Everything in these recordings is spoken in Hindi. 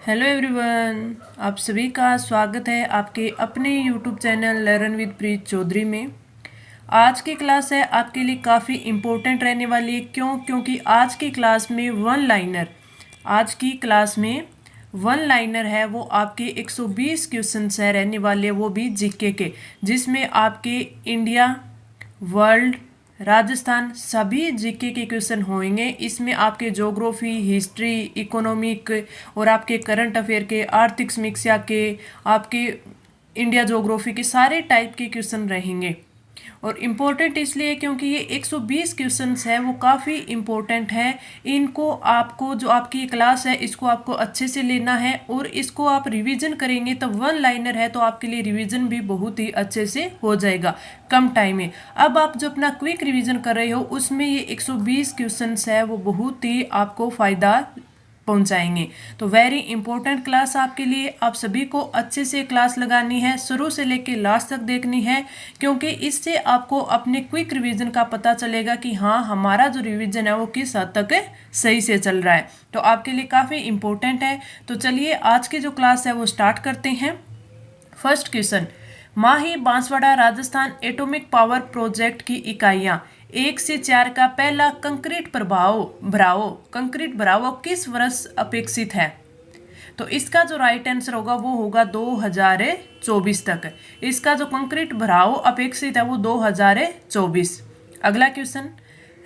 हेलो एवरीवन, आप सभी का स्वागत है आपके अपने यूट्यूब चैनल लर्न विद प्रीत चौधरी में। आज की क्लास है आपके लिए काफ़ी इम्पोर्टेंट रहने वाली है। क्योंकि आज की क्लास में वन लाइनर है वो आपके 120 क्वेश्चंस है रहने वाले, वो भी जीके के, जिसमें आपके इंडिया, वर्ल्ड, राजस्थान सभी जीके के क्वेश्चन होंगे। इसमें आपके ज्योग्राफी, हिस्ट्री, इकोनॉमिक और आपके करंट अफेयर के, आर्थिक समीक्षा के, आपके इंडिया ज्योग्राफी के सारे टाइप के क्वेश्चन रहेंगे। और इम्पोर्टेंट इसलिए क्योंकि ये 120 क्वेश्चंस है वो काफ़ी इम्पोर्टेंट है। इनको आपको, जो आपकी क्लास है, इसको आपको अच्छे से लेना है और इसको आप रिवीजन करेंगे तो वन लाइनर है तो आपके लिए रिवीजन भी बहुत ही अच्छे से हो जाएगा कम टाइम में। अब आप जो अपना क्विक रिवीजन कर रहे हो उसमें ये 120 क्वेश्चंस है वो बहुत ही आपको फ़ायदा पहुंचाएंगे। तो वेरी इंपॉर्टेंट क्लास आपके लिए, आप सभी को अच्छे से क्लास लगानी है, शुरू से लेके लास्ट तक देखनी है, क्योंकि इससे आपको अपने क्विक रिवीजन का पता चलेगा कि हाँ हमारा जो रिवीजन है वो किस हद तक सही से चल रहा है। तो आपके लिए काफ़ी इंपॉर्टेंट है। तो चलिए आज की जो क्लास है वो स्टार्ट करते हैं। First question, Mahi Banswara Rajasthan atomic power project की इकाइयां 1 से 4 का पहला कंक्रीट भराव किस वर्ष अपेक्षित है? तो इसका जो राइट आंसर होगा वो होगा 2024 तक। इसका जो कंक्रीट भराव अपेक्षित है वो 2024। अगला क्वेश्चन,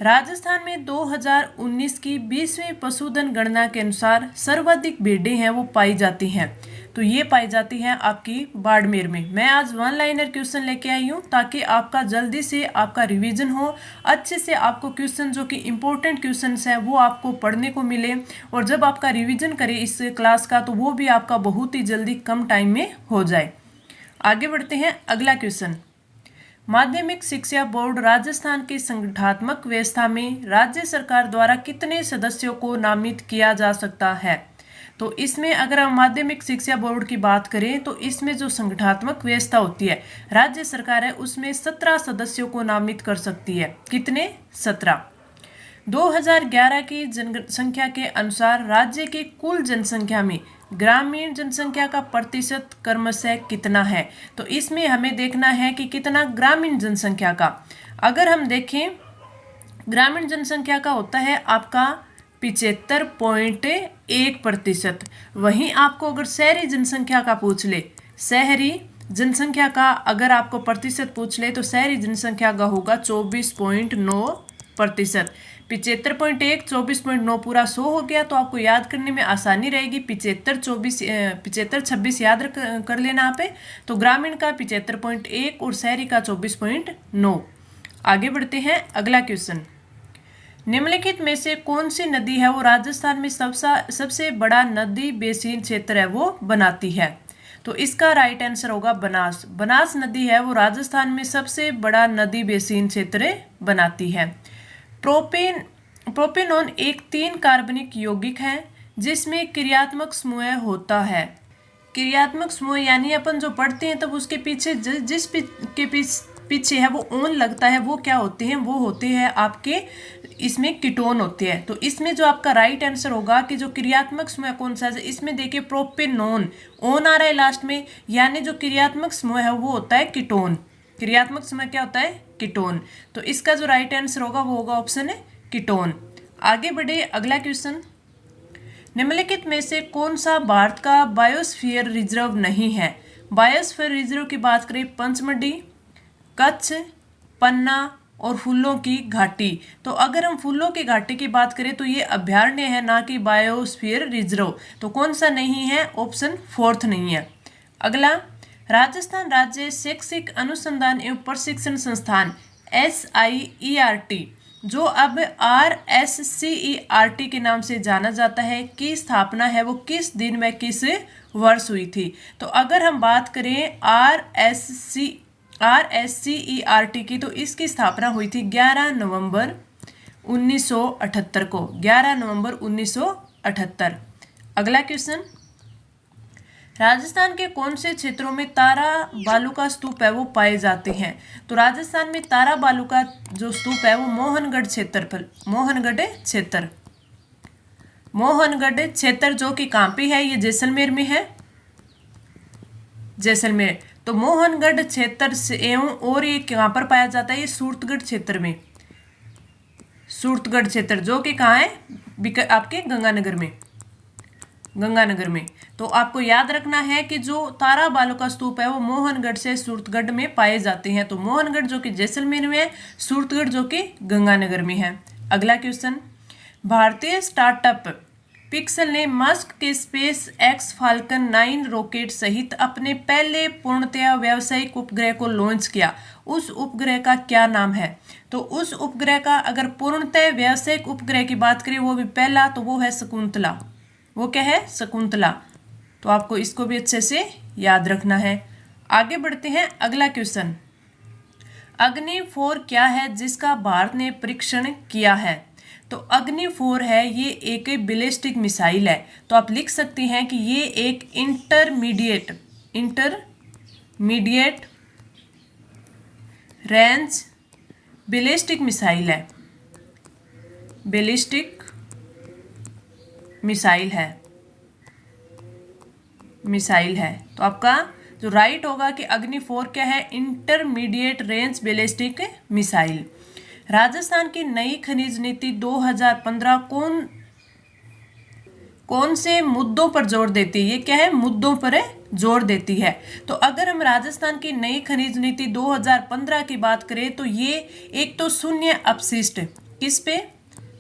राजस्थान में 2019 की 20वीं पशुधन गणना के अनुसार सर्वाधिक भेड़ें हैं वो पाई जाती हैं। तो ये पाई जाती हैं आपकी बाड़मेर में। मैं आज वन लाइनर क्वेश्चन लेके आई हूँ ताकि आपका जल्दी से आपका रिवीजन हो, अच्छे से आपको क्वेश्चन जो कि इम्पोर्टेंट क्वेश्चन है वो आपको पढ़ने को मिले, और जब आपका रिवीजन करें इस क्लास का तो वो भी आपका बहुत ही जल्दी कम टाइम में हो जाए। आगे बढ़ते हैं। अगला क्वेश्चन, माध्यमिक शिक्षा बोर्ड राजस्थान की संगठनात्मक व्यवस्था में राज्य सरकार द्वारा कितने सदस्यों को नामित किया जा सकता है? तो इसमें अगर हम माध्यमिक शिक्षा बोर्ड की बात करें तो इसमें जो संगठनात्मक व्यवस्था होती है राज्य सरकार है उसमें 17 सदस्यों को नामित कर सकती है। कितने? 17। 2011 की जनसंख्या के अनुसार राज्य की कुल जनसंख्या में ग्रामीण जनसंख्या का प्रतिशत क्रमशः कितना है? तो इसमें हमें देखना है कि कितना ग्रामीण जनसंख्या का। अगर हम देखें ग्रामीण जनसंख्या का होता है आपका 75.1%। वहीं आपको अगर शहरी जनसंख्या का पूछ ले, शहरी जनसंख्या का अगर आपको प्रतिशत पूछ ले तो शहरी जनसंख्या का होगा 24.9%। 75.1 24.9 पूरा 100 हो गया तो आपको याद करने में आसानी रहेगी। 75 26 याद कर लेना आप। तो ग्रामीण का 75.1 और शहरी का 24.9। आगे बढ़ते हैं। अगला क्वेश्चन, निम्नलिखित में से कौन सी नदी है वो राजस्थान में सबसे बड़ा नदी बेसिन क्षेत्र है वो बनाती है? तो इसका राइट आंसर होगा बनास। बनास नदी है वो राजस्थान में सबसे बड़ा नदी बेसिन क्षेत्र बनाती है। प्रोपेनॉन एक 3 कार्बनिक यौगिक है जिसमें क्रियात्मक समूह होता है। क्रियात्मक समूह यानी अपन जो पढ़ते हैं तब उसके पीछे जिस के पीछे है वो ओन लगता है, वो क्या होते हैं? वो होते हैं आपके, इसमें कीटोन होते हैं। तो इसमें जो आपका राइट आंसर होगा कि जो क्रियात्मक समूह कौन सा है, इसमें देखिए प्रोपेनॉन, ओन आ रहा है लास्ट में, यानी जो क्रियात्मक समूह है वो होता है कीटोन। क्रियात्मक समूह क्या होता है? कीटोन। तो इसका जो राइट आंसर होगा वो होगा ऑप्शन है कीटोन। आगे बढ़े। अगला क्वेश्चन, निम्नलिखित में से कौन सा भारत का बायोस्फीयर रिजर्व नहीं है? बायोस्फीयर रिजर्व की बात करें पंचमढ़ी, कच्छ, पन्ना और फूलों की घाटी। तो अगर हम फूलों की घाटी की बात करें तो ये अभ्यारण्य है, ना कि बायोस्फीयर रिजर्व। तो कौन सा नहीं है? ऑप्शन 4 नहीं है। अगला, राजस्थान राज्य शैक्षिक अनुसंधान एवं प्रशिक्षण संस्थान SIERT, जो अब RSCERT के नाम से जाना जाता है, की स्थापना है वो किस दिन में किस वर्ष हुई थी? तो अगर हम बात करें RSCERT की तो इसकी स्थापना हुई थी 11 नवंबर 1978 को। 11 नवंबर 1978। अगला क्वेश्चन, राजस्थान के कौन से क्षेत्रों में तारा बालू का स्तूप है वो पाए जाते हैं? तो राजस्थान में तारा बालू का जो स्तूप है वो मोहनगढ़ क्षेत्र। मोहनगढ़ क्षेत्र जो कि कहाँ पे है, ये जैसलमेर में है, जैसलमेर। तो मोहनगढ़ क्षेत्र से एवं और ये कहाँ पर पाया जाता है, ये सूरतगढ़ क्षेत्र में, सूरतगढ़ क्षेत्र जो कि कहाँ है, आपके गंगानगर में, गंगानगर में। तो आपको याद रखना है कि जो तारा बालू का स्तूप है वो मोहनगढ़ से सूरतगढ़ में पाए जाते हैं। तो मोहनगढ़ जो कि जैसलमेर में है, सूरतगढ़ जो कि गंगानगर में है। अगला क्वेश्चन, भारतीय स्टार्टअप पिक्सल ने मस्क के स्पेस एक्स फाल्कन 9 रॉकेट सहित अपने पहले पूर्णतया व्यावसायिक उपग्रह को लॉन्च किया। उस उपग्रह का क्या नाम है? तो उस उपग्रह का अगर पूर्णतः व्यावसायिक उपग्रह की बात करें वो भी पहला, तो वो है शकुंतला। वो क्या है? शकुंतला। तो आपको इसको भी अच्छे से याद रखना है। आगे बढ़ते हैं, अगला क्वेश्चन, अग्नि 4 क्या है जिसका भारत ने परीक्षण किया है? तो अग्नि 4 है, ये एक बैलिस्टिक मिसाइल है। तो आप लिख सकते हैं कि ये एक इंटरमीडिएट रेंज बैलिस्टिक मिसाइल है, बैलिस्टिक मिसाइल है। तो आपका जो राइट होगा कि अग्नि 4 क्या है? Intermediate range ballistic missile. Rajasthan की नई खनिज नीति 2015 कौन से मुद्दों पर जोर देती है? ये क्या है? मुद्दों पर जोर देती है। तो अगर हम राजस्थान की नई खनिज नीति 2015 की बात करें तो ये एक तो शून्य अपशिष्ट, किस पे?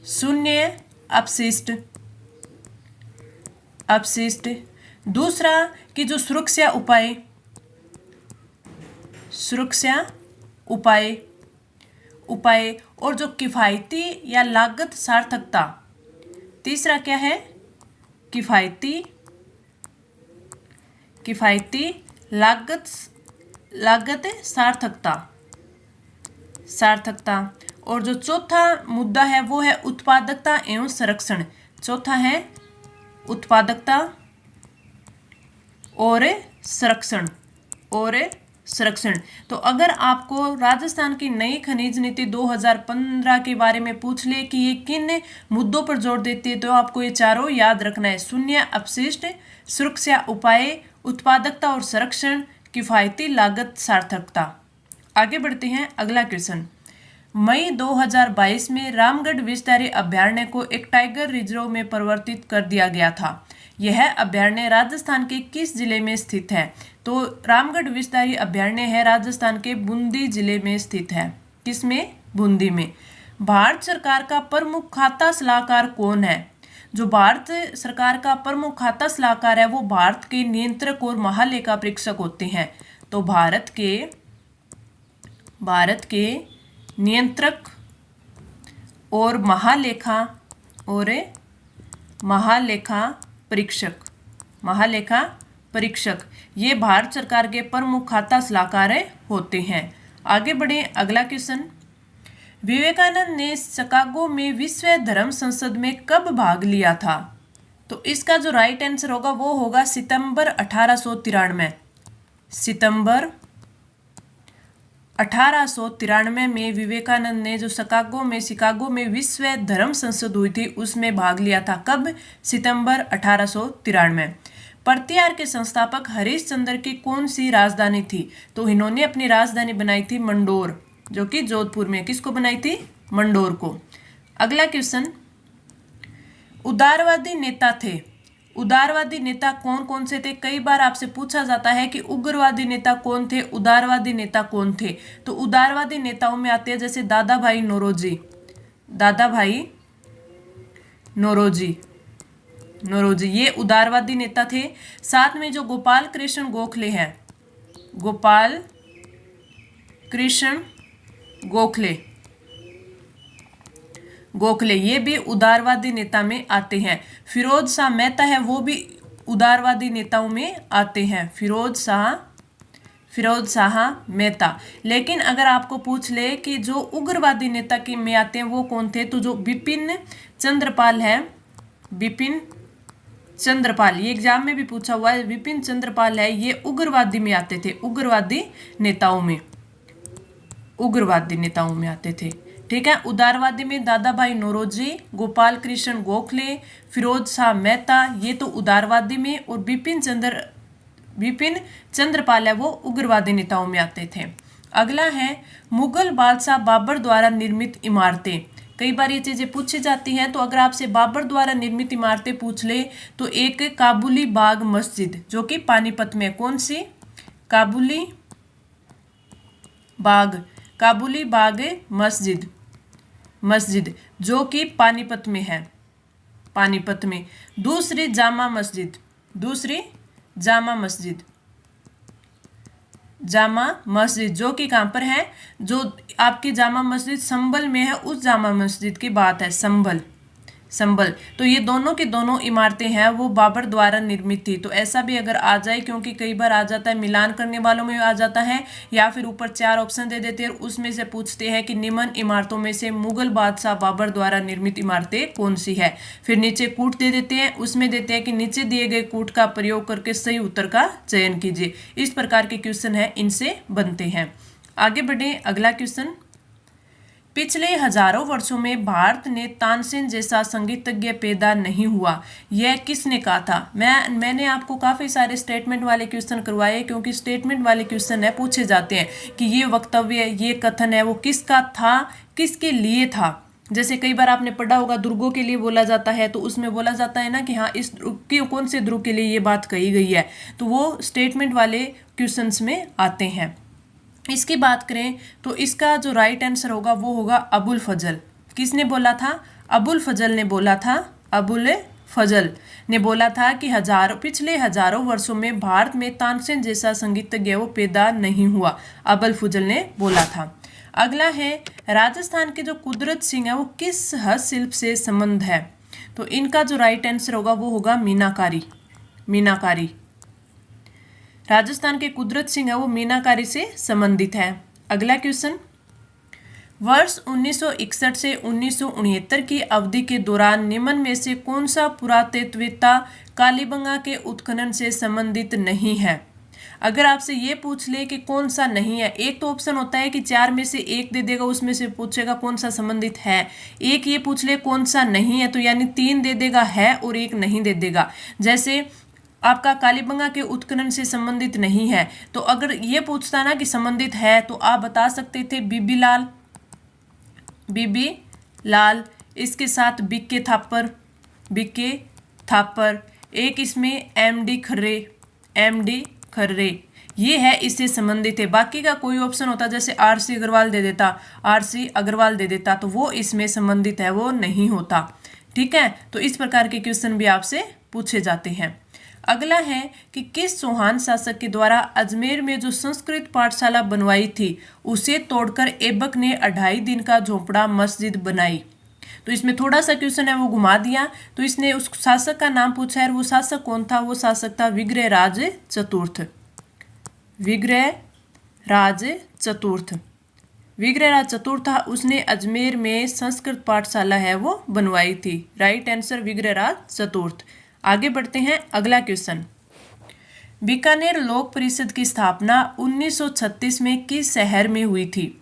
शून्य अपशिष्ट। दूसरा कि जो सुरक्षा उपाय और जो किफायती या लागत सार्थकता। तीसरा क्या है? किफायती लागत सार्थकता। और जो चौथा मुद्दा है वो है उत्पादकता एवं संरक्षण। चौथा है उत्पादकता और संरक्षण। तो अगर आपको राजस्थान की नई खनिज नीति 2015 के बारे में पूछ ले कि ये किन मुद्दों पर जोर देती है, तो आपको ये चारों याद रखना है: शून्य अपशिष्ट, सुरक्षा उपाय, उत्पादकता और संरक्षण, किफायती लागत सार्थकता। आगे बढ़ते हैं, अगला क्वेश्चन, मई 2022 में रामगढ़ विषधारी अभयारण्य को एक टाइगर रिजर्व में परिवर्तित कर दिया गया था। यह अभयारण्य राजस्थान के किस जिले में स्थित है? तो रामगढ़ विषधारी अभयारण्य है राजस्थान के बूंदी जिले में स्थित है। किसमें? बूंदी में। भारत सरकार का प्रमुख खाता सलाहकार कौन है? जो भारत सरकार का प्रमुख खाता सलाहकार है वो भारत के नियंत्रक और महालेखा परीक्षक होते हैं। तो भारत के नियंत्रक और महालेखा परीक्षक ये भारत सरकार के प्रमुख खाता सलाहकार होते हैं। आगे बढ़े, अगला क्वेश्चन, विवेकानंद ने शिकागो में विश्व धर्म संसद में कब भाग लिया था? तो इसका जो राइट आंसर होगा वो होगा सितंबर 1893। सितंबर 1893 में विवेकानंद ने जो शिकागो में विश्व धर्म संसद हुई थी उसमें भाग लिया था। कब? सितंबर 1893। प्रत्याहार के संस्थापक हरीश चंद्र की कौन सी राजधानी थी? तो इन्होंने अपनी राजधानी बनाई थी मंडोर, जो कि जोधपुर में। किसको बनाई थी? मंडोर को। अगला क्वेश्चन, उदारवादी नेता कौन कौन से थे? कई बार आपसे पूछा जाता है कि उग्रवादी नेता कौन थे, उदारवादी नेता कौन थे। तो उदारवादी नेताओं में आते हैं जैसे दादा भाई नौरोजी, ये उदारवादी नेता थे। साथ में जो गोपाल कृष्ण गोखले ये भी उदारवादी नेता में आते हैं। फिरोज शाह मेहता है वो भी उदारवादी नेताओं में आते हैं। फिरोज शाह मेहता। लेकिन अगर आपको पूछ ले कि जो उग्रवादी नेता के में आते हैं वो कौन थे, तो जो बिपिन चंद्रपाल, ये एग्जाम में भी पूछा हुआ है, बिपिन चंद्रपाल है, ये उग्रवादी में आते थे। उग्रवादी नेताओं में आते थे। ठीक है। उदारवादी में दादा भाई नौरोजी, गोपाल कृष्ण गोखले, फिरोज शाह मेहता, ये तो उदारवादी में। और बिपिन चंद्रपाल है वो उग्रवादी नेताओं में आते थे। अगला है मुगल बादशाह बाबर द्वारा निर्मित इमारतें। कई बार ये चीजें पूछी जाती हैं, तो अगर आपसे बाबर द्वारा निर्मित इमारतें पूछ ले तो एक काबुली बाग मस्जिद जो कि पानीपत में, कौन सी? काबुली बाग मस्जिद जो कि पानीपत में है, पानीपत में। दूसरी जामा मस्जिद जो कि कहाँ पर है? जो आपकी जामा मस्जिद संभल में है, उस जामा मस्जिद की बात है, संभल। तो ये दोनों की दोनों इमारतें हैं वो बाबर द्वारा निर्मित थी। तो ऐसा भी अगर आ जाए, क्योंकि कई बार आ जाता है, मिलान करने वालों में आ जाता है, या फिर ऊपर 4 ऑप्शन दे देते हैं, उसमें से पूछते हैं कि निम्न इमारतों में से मुगल बादशाह बाबर द्वारा निर्मित इमारतें कौन सी है। फिर नीचे कूट दे देते हैं, उसमें देते हैं कि नीचे दिए गए कूट का प्रयोग करके सही उत्तर का चयन कीजिए। इस प्रकार के क्वेश्चन है, इनसे बनते हैं। आगे बढ़े, अगला क्वेश्चन। पिछले हजारों वर्षों में भारत ने तानसेन जैसा संगीतज्ञ पैदा नहीं हुआ, यह किसने कहा था? मैंने आपको काफ़ी सारे स्टेटमेंट वाले क्वेश्चन करवाए, क्योंकि स्टेटमेंट वाले क्वेश्चन है पूछे जाते हैं कि ये वक्तव्य, ये कथन है वो किसका था, किसके लिए था। जैसे कई बार आपने पढ़ा होगा ध्रुवों के लिए बोला जाता है, तो उसमें बोला जाता है ना कि हाँ इस कौन से ध्रुव के लिए ये बात कही गई है, तो वो स्टेटमेंट वाले क्वेश्चंस में आते हैं। इसकी बात करें तो इसका जो राइट आंसर होगा वो होगा अबुल फजल। किसने बोला था? अबुल फजल ने बोला था। अबुल फजल ने बोला था कि पिछले हजारों वर्षों में भारत में तानसेन जैसा संगीतज्ञ वो पैदा नहीं हुआ, अबुल फजल ने बोला था। अगला है राजस्थान के जो कुदरत सिंह है वो किस हस्तशिल्प से संबंध है? तो इनका जो राइट आंसर होगा वो होगा मीनाकारी। राजस्थान के कुदरत सिंह है वो मीनाकारी से संबंधित है। अगला क्वेश्चन। वर्ष 1961 से 1969 की अवधि के दौरान निम्न में से कौन सा पुरातत्ववेत्ता कालीबंगा के उत्खनन से संबंधित नहीं है? अगर आपसे ये पूछ ले कि कौन सा नहीं है, एक तो ऑप्शन होता है कि 4 में से एक दे देगा, उसमें से पूछेगा कौन सा संबंधित है। एक ये पूछ ले कौन सा नहीं है, तो यानी 3 दे देगा है और एक नहीं दे देगा। जैसे आपका कालीबंगा के उत्खनन से संबंधित नहीं है, तो अगर ये पूछता ना कि संबंधित है, तो आप बता सकते थे बीबी लाल, इसके साथ बिक्के थापर, एक इसमें एमडी खर्रे, ये है इससे संबंधित है। बाकी का कोई ऑप्शन होता जैसे आरसी अग्रवाल दे देता, तो वो इसमें संबंधित है, वो नहीं होता। ठीक है, तो इस प्रकार के क्वेश्चन भी आपसे पूछे जाते हैं। अगला है कि किस चौहान शासक के द्वारा अजमेर में जो संस्कृत पाठशाला बनवाई थी उसे तोड़कर ऐबक ने 2.5 दिन का झोपड़ा मस्जिद बनाई? तो इसमें थोड़ा सा क्वेश्चन है वो घुमा दिया, तो इसने उस शासक का नाम पूछा है, वो शासक कौन था? वो शासक था विग्रहराज चतुर्थ था। उसने अजमेर में संस्कृत पाठशाला है वो बनवाई थी। राइट आंसर विग्रहराज चतुर्थ। आगे बढ़ते हैं, अगला क्वेश्चन। बीकानेर लोक परिषद की स्थापना 1936 में किस शहर में हुई थी?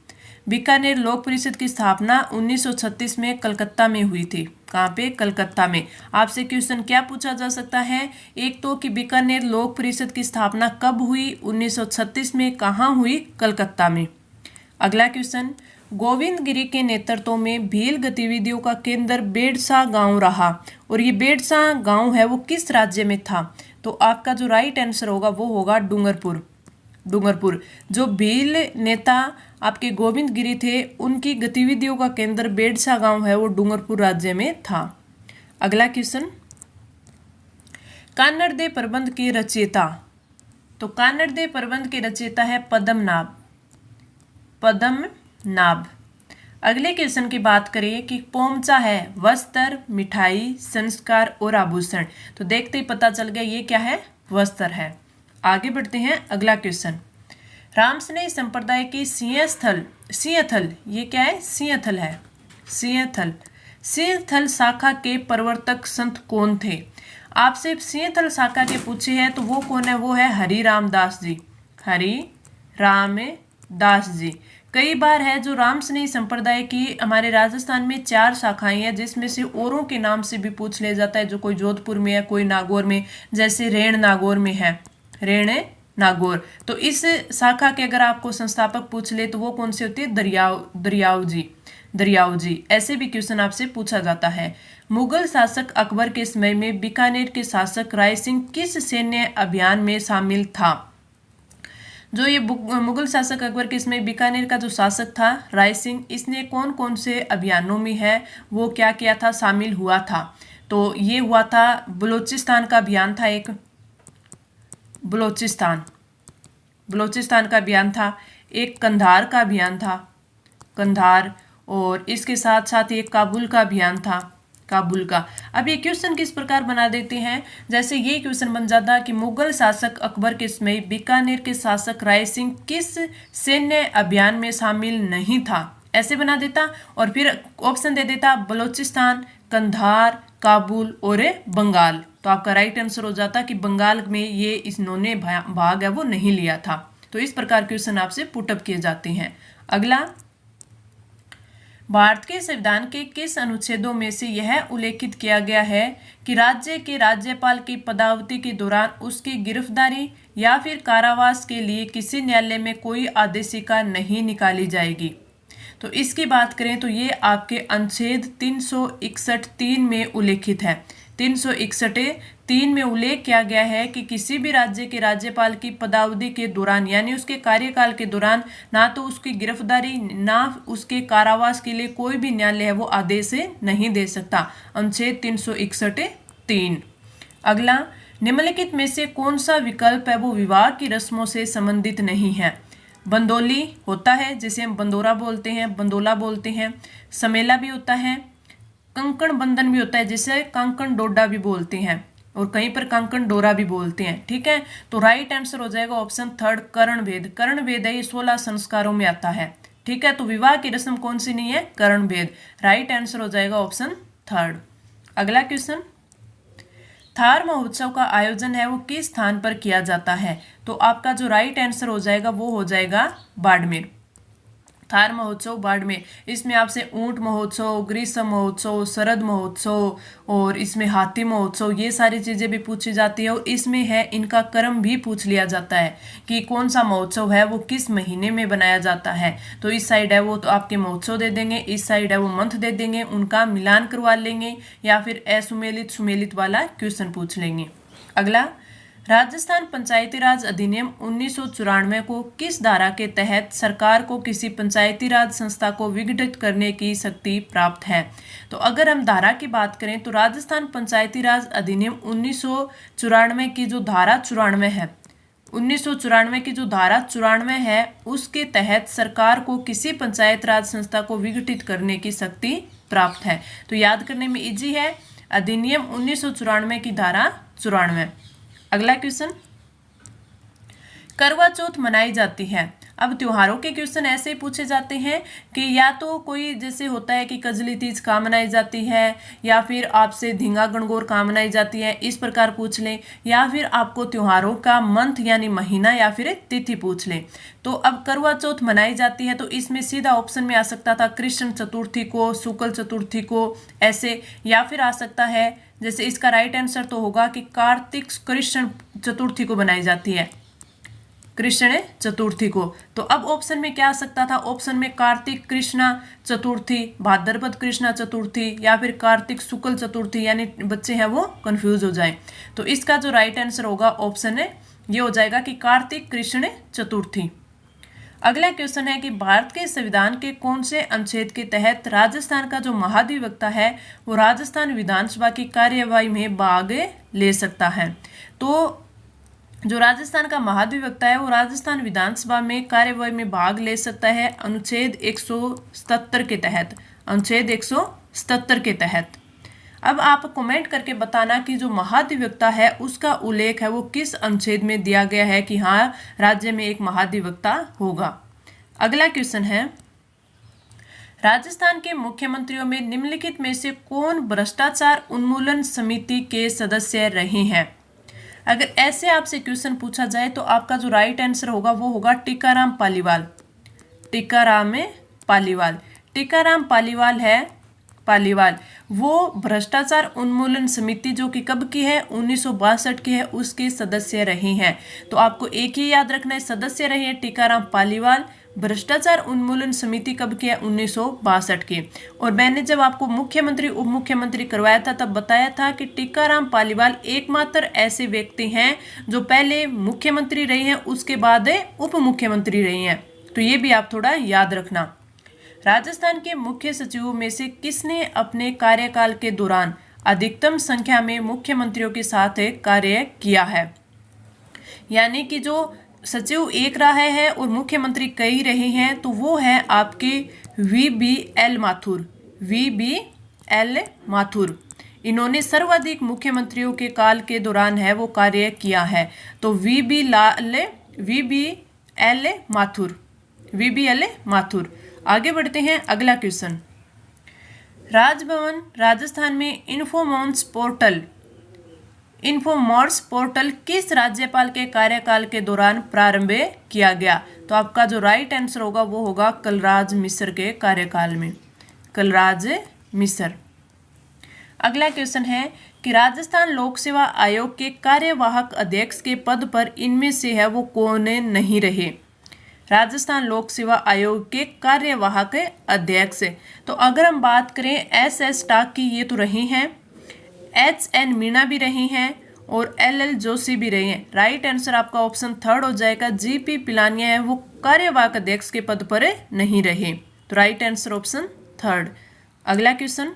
बीकानेर लोक परिषद की स्थापना 1936 में कलकत्ता में हुई थी। कहाँ पे? कलकत्ता में। आपसे क्वेश्चन क्या पूछा जा सकता है? एक तो कि बीकानेर लोक परिषद की स्थापना कब हुई? 1936 में। कहाँ हुई? कलकत्ता में। अगला क्वेश्चन। गोविंद गिरी के नेतृत्व में भील गतिविधियों का केंद्र बेड़सा गांव रहा, और ये बेड़सा गांव है वो किस राज्य में था? तो आपका जो राइट आंसर होगा वो होगा डूंगरपुर। जो भील नेता आपके गोविंद गिरी थे, उनकी गतिविधियों का केंद्र बेड़सा गांव है वो डूंगरपुर राज्य में था। अगला क्वेश्चन। कान्नड़ दे प्रबंध के रचयिता? तो कान्नड़ दे प्रबंध के रचयिता है पद्मनाभ। अगले क्वेश्चन की बात करें कि पोमचा है वस्त्र, मिठाई, संस्कार और आभूषण। तो देखते ही पता चल गया ये क्या है? वस्त्र है। आगे बढ़ते हैं, अगला क्वेश्चन। रामस्नेही संप्रदाय की सिंहस्थल, ये क्या है? सिंहस्थल है। सिंहस्थल शाखा के प्रवर्तक संत कौन थे? आपसे सिंहस्थल शाखा के पूछे हैं तो वो कौन है? वो है हरिराम दास जी। कई बार है जो रामसनेही संप्रदाय की हमारे राजस्थान में 4 शाखाएं हैं, जिसमें से औरों के नाम से भी पूछ लिया जाता है, जो कोई जोधपुर में है, कोई नागौर में, जैसे रेण नागौर में है, रेण नागौर। तो इस शाखा के अगर आपको संस्थापक पूछ ले तो वो कौन से होती है? दरियाव जी। ऐसे भी क्वेश्चन आपसे पूछा जाता है। मुगल शासक अकबर के समय में बीकानेर के शासक राय सिंह किस सैन्य अभियान में शामिल था? जो ये मुगल शासक अकबर के समय बीकानेर का जो शासक था राय सिंह, इसने कौन कौन से अभियानों में है वो क्या किया था, शामिल हुआ था? तो ये हुआ था बलूचिस्तान का अभियान था, एक बलूचिस्तान का अभियान था, एक कंधार का अभियान था, कंधार, और इसके साथ साथ एक काबुल का अभियान था, काबुल का। अब ये क्वेश्चन किस प्रकार बना देते हैं, जैसे ये क्वेश्चन बन जाता कि मुगल शासक अकबर के समय बीकानेर के शासक राय सिंह किस सैन्य अभियान में शामिल नहीं था, ऐसे बना देता, और फिर ऑप्शन दे देता बलूचिस्तान, कंधार, काबुल और बंगाल। तो आपका राइट आंसर हो जाता कि बंगाल में ये इन्होंने भाग है वो नहीं लिया था। तो इस प्रकार क्वेश्चन आपसे पुटअप किए जाते हैं। अगला, भारत के संविधान के किस अनुच्छेदों में से यह उल्लेखित किया गया है कि राज्य के राज्यपाल की पदावधि के दौरान उसकी गिरफ्तारी या फिर कारावास के लिए किसी न्यायालय में कोई आदेशिका नहीं निकाली जाएगी? तो इसकी बात करें तो ये आपके अनुच्छेद 361(3) में उल्लेखित है। 361(3) में उल्लेख किया गया है कि किसी भी राज्य के राज्यपाल की पदावधि के दौरान यानी उसके कार्यकाल के दौरान ना तो उसकी गिरफ्तारी ना उसके कारावास के लिए कोई भी न्यायालय है वो आदेश नहीं दे सकता। अनुच्छेद 361(3). अगला, निम्नलिखित में से कौन सा विकल्प है वो विवाह की रस्मों से संबंधित नहीं है? बंदोली होता है जिसे हम बंदोरा बोलते हैं, बंदोला बोलते हैं, समेला भी होता है, कंकण बंधन भी होता है जिसे कंकण डोडा भी बोलते हैं, और कहीं पर कंकण डोरा भी बोलते हैं। ठीक है, तो राइट आंसर हो जाएगा ऑप्शन 3 कर्ण भेद। कर्ण भेद है ये 16 संस्कारों में आता है। ठीक है, तो विवाह की रस्म कौन सी नहीं है? कर्ण भेद। राइट आंसर हो जाएगा ऑप्शन 3। अगला क्वेश्चन, थार महोत्सव का आयोजन है वो किस स्थान पर किया जाता है? तो आपका जो राइट आंसर हो जाएगा वो हो जाएगा बाड़मेर। थार महोत्सव बाड़मेर। इसमें आपसे ऊंट महोत्सव, ग्रीष्म महोत्सव, शरद महोत्सव और इसमें हाथी महोत्सव ये सारी चीज़ें भी पूछी जाती है, और इसमें है इनका क्रम भी पूछ लिया जाता है कि कौन सा महोत्सव है वो किस महीने में बनाया जाता है। तो इस साइड है वो तो आपके महोत्सव दे देंगे, इस साइड है वो मंथ दे देंगे, उनका मिलान करवा लेंगे या फिर असुमेलित सुमेलित वाला क्वेश्चन पूछ लेंगे। अगला, राजस्थान पंचायती राज अधिनियम 1994 को किस धारा के तहत सरकार को किसी पंचायती राज संस्था को विघटित करने की शक्ति प्राप्त है? तो अगर हम धारा की बात करें तो राजस्थान पंचायती राज अधिनियम 1994 की जो धारा 94 है, 1994 की जो धारा 94 है उसके तहत सरकार को किसी पंचायत राज संस्था को विघटित करने की शक्ति प्राप्त है। तो याद करने में इजी है, अधिनियम 1994 की धारा 94। अगला क्वेश्चन, करवा चौथ मनाई जाती है। अब त्योहारों के क्वेश्चन ऐसे ही पूछे जाते हैं कि या तो कोई जैसे होता है कि कजली तीज कहाँ मनाई जाती है, या फिर आपसे धींगा गणगौर कहाँ मनाई जाती है, इस प्रकार पूछ लें, या फिर आपको त्योहारों का मंथ यानी महीना या फिर तिथि पूछ लें। तो अब करवा चौथ मनाई जाती है तो इसमें सीधा ऑप्शन में आ सकता था कृष्ण चतुर्थी को, शुक्ल चतुर्थी को, ऐसे, या फिर आ सकता है जैसे इसका राइट आंसर तो होगा कि कार्तिक कृष्ण चतुर्थी को बनाई जाती है, कृष्ण चतुर्थी को। तो अब ऑप्शन में क्या आ सकता था? ऑप्शन में कार्तिक कृष्णा चतुर्थी, भाद्रपद कृष्णा चतुर्थी, या फिर कार्तिक शुक्ल चतुर्थी, यानी बच्चे हैं वो कंफ्यूज हो जाएं। तो इसका जो राइट आंसर होगा ऑप्शन है ये हो जाएगा कि कार्तिक कृष्ण चतुर्थी। अगला क्वेश्चन है कि भारत के संविधान के कौन से अनुच्छेद के तहत राजस्थान का जो महाधिवक्ता है वो राजस्थान विधानसभा की कार्यवाही में भाग ले सकता है? तो जो राजस्थान का महाधिवक्ता है वो राजस्थान विधानसभा में कार्यवाही में भाग ले सकता है अनुच्छेद 177 के तहत, अनुच्छेद 177 के तहत। अब आप कमेंट करके बताना कि जो महाधिवक्ता है उसका उल्लेख है वो किस अनुच्छेद में दिया गया है कि हाँ राज्य में एक महाधिवक्ता होगा। अगला क्वेश्चन है, राजस्थान के मुख्यमंत्रियों में निम्नलिखित में से कौन भ्रष्टाचार उन्मूलन समिति के सदस्य रहे हैं? अगर ऐसे आपसे क्वेश्चन पूछा जाए तो आपका जो राइट आंसर होगा वो होगा टीकाराम पालीवाल। टीकाराम पालीवाल। टीकाराम पालीवाल वो भ्रष्टाचार उन्मूलन समिति जो कि कब की है, 1962 की है, उसके सदस्य रहे हैं। तो आपको एक ही याद रखना है, सदस्य रहे हैं टीकाराम पालीवाल। भ्रष्टाचार उन्मूलन समिति कब की है, 1962 की। और मैंने जब आपको मुख्यमंत्री उप मुख्यमंत्री करवाया था तब बताया था कि टीकाराम पालीवाल एकमात्र ऐसे व्यक्ति हैं जो पहले मुख्यमंत्री रहे हैं, उसके बाद उप मुख्यमंत्री रहे हैं। तो ये भी आप थोड़ा याद रखना। राजस्थान के मुख्य सचिवों में से किसने अपने कार्यकाल के दौरान अधिकतम संख्या में मुख्यमंत्रियों के साथ कार्य किया है? यानी कि जो सचिव एक रहा है और मुख्यमंत्री कई रहे हैं, तो वो है आपके VBL माथुर। इन्होंने सर्वाधिक मुख्यमंत्रियों के काल के दौरान है वो कार्य किया है। तो VBL माथुर। आगे बढ़ते हैं, अगला क्वेश्चन। राजभवन राजस्थान में इन्फोमॉर्स पोर्टल किस राज्यपाल के कार्यकाल के दौरान प्रारंभ किया गया? तो आपका जो राइट आंसर होगा वो होगा कलराज मिश्र के कार्यकाल में, कलराज मिश्र। अगला क्वेश्चन है कि राजस्थान लोक सेवा आयोग के कार्यवाहक अध्यक्ष के पद पर इनमें से है वो कौन नहीं रहे? राजस्थान लोक सेवा आयोग के कार्यवाहक अध्यक्ष। तो अगर हम बात करें SS टाक की, ये तो रही हैं, HN मीणा भी रही हैं और LL जोशी भी रही हैं। राइट आंसर आपका ऑप्शन 3 हो जाएगा। GP पिलानिया है वो कार्यवाहक अध्यक्ष के पद पर नहीं रहे। तो राइट आंसर ऑप्शन 3। अगला क्वेश्चन,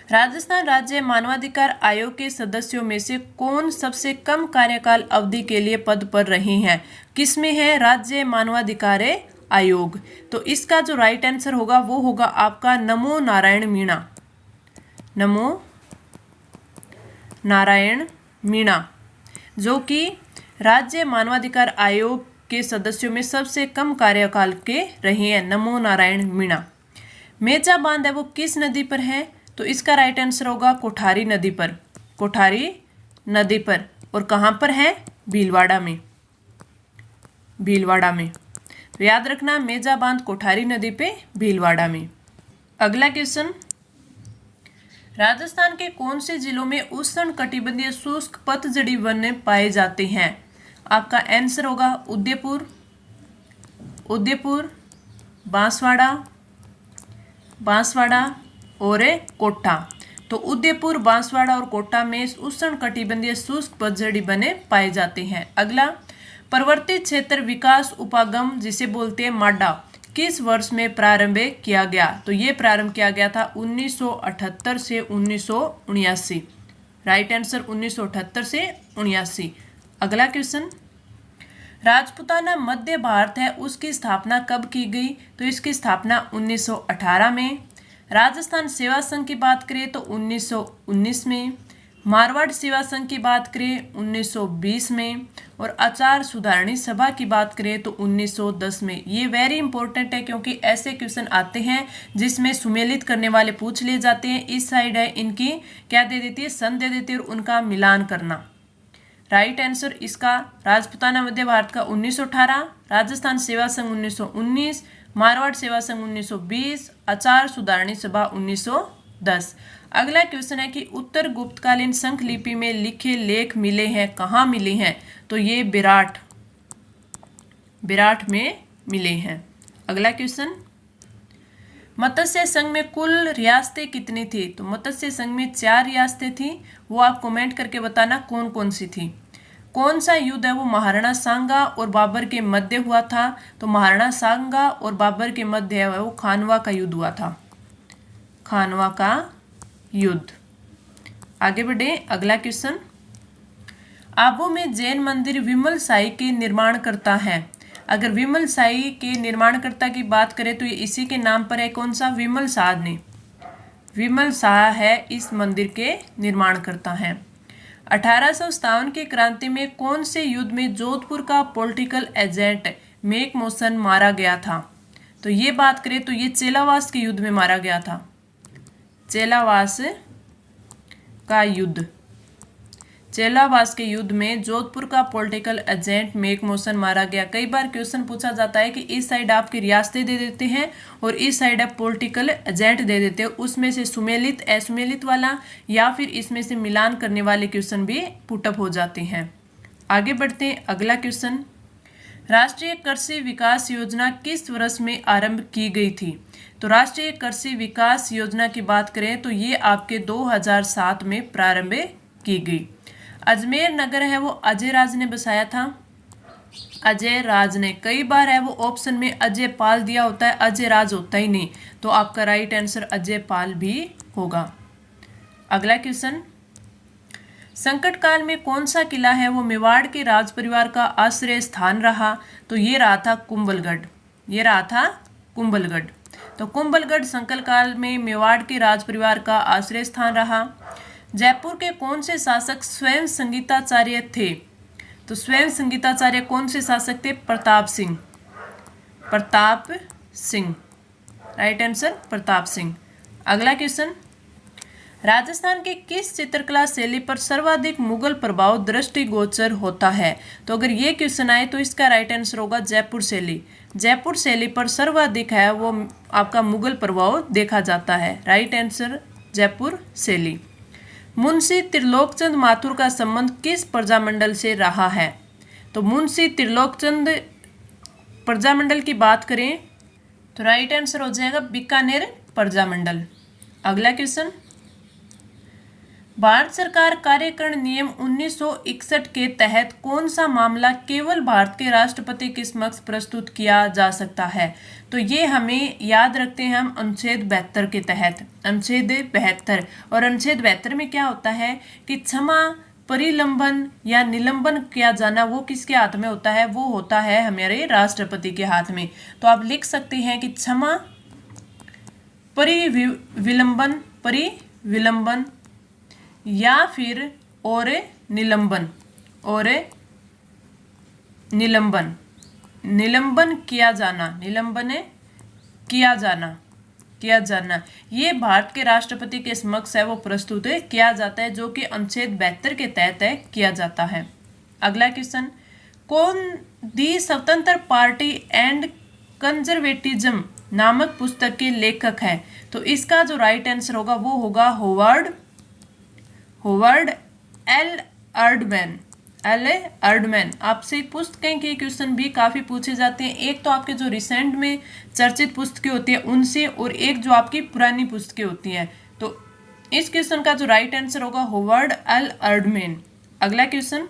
राजस्थान राज्य मानवाधिकार आयोग के सदस्यों में से कौन सबसे कम कार्यकाल अवधि के लिए पद पर रहे हैं? किसमें है राज्य मानवाधिकार आयोग? तो इसका जो राइट आंसर होगा वो होगा आपका नमो नारायण मीणा, जो कि राज्य मानवाधिकार आयोग के सदस्यों में सबसे कम कार्यकाल के रहे हैं, नमो नारायण मीणा। मेजा बांध है वो किस नदी पर है? तो इसका राइट आंसर होगा कोठारी नदी पर। और कहाँ पर है? भीलवाड़ा में। तो याद रखना, मेजा बांध कोठारी नदी पे, भीलवाड़ा में। अगला क्वेश्चन, राजस्थान के कौन से जिलों में उष्ण कटिबंधीय शुष्क पतझड़ी वन पाए जाते हैं? आपका आंसर होगा उदयपुर, बांसवाड़ा और कोटा। तो उदयपुर, बांसवाड़ा और कोटा में उष्ण कटिबंधीय शुष्क पतझड़ी बने पाए जाते हैं। अगला, पर्वतीय क्षेत्र विकास उपागम जिसे बोलते हैं माडा, किस वर्ष में प्रारंभ किया गया? तो ये प्रारंभ किया गया था 1978 से 1979। राइट आंसर 1978 से 1979। अगला क्वेश्चन, राजपूताना मध्य भारत है उसकी स्थापना कब की गई? तो इसकी स्थापना 1918 में। राजस्थान सेवा संघ की बात करें तो 1919 में। मारवाड़ सेवा संघ की बात करें 1920 में। और आचार सुधारणी सभा की बात करें तो 1910 में। ये वेरी इंपॉर्टेंट है क्योंकि ऐसे क्वेश्चन आते हैं जिसमें सुमेलित करने वाले पूछ लिए जाते हैं। इस साइड है इनकी क्या दे देती है, सन दे देती है और उनका मिलान करना। राइट आंसर इसका राजपूताना मध्य भारत का 1918, राजस्थान सेवा संघ 1919, मारवाड़ सेवा संघ 1920, आचार सुधारणी सभा 1910। अगला क्वेश्चन है कि उत्तर गुप्तकालीन संख लिपि में लिखे लेख मिले हैं, कहाँ मिले हैं? तो ये विराट में मिले हैं। अगला क्वेश्चन, मत्स्य संघ में कुल रियासतें कितनी थी? तो मत्स्य संघ में 4 रियासतें थी। वो आप कमेंट करके बताना कौन कौन सी थी। कौन सा युद्ध है वो महाराणा सांगा और बाबर के मध्य हुआ था? तो महाराणा सांगा और बाबर के मध्य है वो खानवा का युद्ध हुआ था, खानवा का युद्ध। आगे बढ़े, अगला क्वेश्चन, आबू में जैन मंदिर विमल साई के निर्माण करता है। अगर विमल साई के निर्माणकर्ता की बात करें तो ये इसी के नाम पर है, कौन सा? विमल शाह है इस मंदिर के निर्माणकर्ता हैं। 1857 की क्रांति में कौन से युद्ध में जोधपुर का पॉलिटिकल एजेंट मेक मोशन मारा गया था? तो ये बात करें तो ये चेलावास के युद्ध में मारा गया था, चेलावास का युद्ध। चेलावास के युद्ध में जोधपुर का पॉलिटिकल एजेंट मेकमोहन मारा गया। कई बार क्वेश्चन पूछा जाता है कि इस साइड आपकी रियासतें दे देते हैं और इस साइड आप पॉलिटिकल एजेंट दे देते हो, उसमें से सुमेलित असुमेलित वाला या फिर इसमें से मिलान करने वाले क्वेश्चन भी पुटअप हो जाते हैं। आगे बढ़ते हैं, अगला क्वेश्चन, राष्ट्रीय कृषि विकास योजना किस वर्ष में आरंभ की गई थी? तो राष्ट्रीय कृषि विकास योजना की बात करें तो ये आपके 2007 में प्रारंभ की गई। अजमेर नगर है वो अजय राज ने बसाया था, अजय राज ने। कई बार है वो ऑप्शन में अजय पाल दिया होता है, अजय राज होता ही नहीं, तो आपका राइट आंसर अजय पाल भी होगा। अगला क्वेश्चन, संकट काल में कौन सा किला है वो मेवाड़ के राज परिवार का आश्रय स्थान रहा? तो ये रहा था कुंभलगढ़, ये रहा था कुंभलगढ़। तो कुंभलगढ़ संकट काल में मेवाड़ के राज परिवार का आश्रय स्थान रहा। जयपुर के कौन से शासक स्वयं संगीताचार्य थे? तो स्वयं संगीताचार्य कौन से शासक थे? Pratap Singh, Pratap Singh, right answer Pratap Singh. अगला क्वेश्चन, राजस्थान के किस चित्रकला शैली पर सर्वाधिक मुगल प्रभाव दृष्टिगोचर होता है? तो अगर ये क्वेश्चन आए तो इसका राइट आंसर होगा जयपुर शैली। जयपुर शैली पर सर्वाधिक है वो आपका मुगल प्रभाव देखा जाता है, राइट आंसर जयपुर शैली। मुंशी त्रिलोकचंद माथुर का संबंध किस प्रजामंडल से रहा है? तो मुंशी त्रिलोकचंद प्रजामंडल की बात करें तो राइट आंसर हो जाएगा बीकानेर प्रजामंडल। अगला क्वेश्चन, भारत सरकार कार्यकारिणी नियम 1961 के तहत कौन सा मामला केवल भारत के राष्ट्रपति के समक्ष प्रस्तुत किया जा सकता है? तो ये हमें याद रखते हैं हम अनुच्छेद 72 के तहत, अनुच्छेद 72। और अनुच्छेद 72 में क्या होता है कि क्षमा, परिलंबन या निलंबन किया जाना वो किसके हाथ में होता है? वो होता है हमारे राष्ट्रपति के हाथ में। तो आप लिख सकते हैं कि क्षमा, परिविलंबन या फिर और निलंबन, और निलंबन किया जाना, निलंबन किया जाना ये भारत के राष्ट्रपति के समक्ष है वो प्रस्तुत किया जाता है, जो कि अनुच्छेद 72 के तहत है किया जाता है। अगला क्वेश्चन, कौन दी स्वतंत्र पार्टी एंड कंजर्वेटिज्म नामक पुस्तक के लेखक है? तो इसका जो राइट आंसर होगा वो होगा होवर्ड एल अर्डमैन। आपसे पुस्तकें के क्वेश्चन भी काफ़ी पूछे जाते हैं, एक तो आपके जो रिसेंट में चर्चित पुस्तकें होती हैं उनसे, और एक जो आपकी पुरानी पुस्तकें होती हैं। तो इस क्वेश्चन का जो राइट आंसर होगा होवर्ड एल अर्डमैन। अगला क्वेश्चन,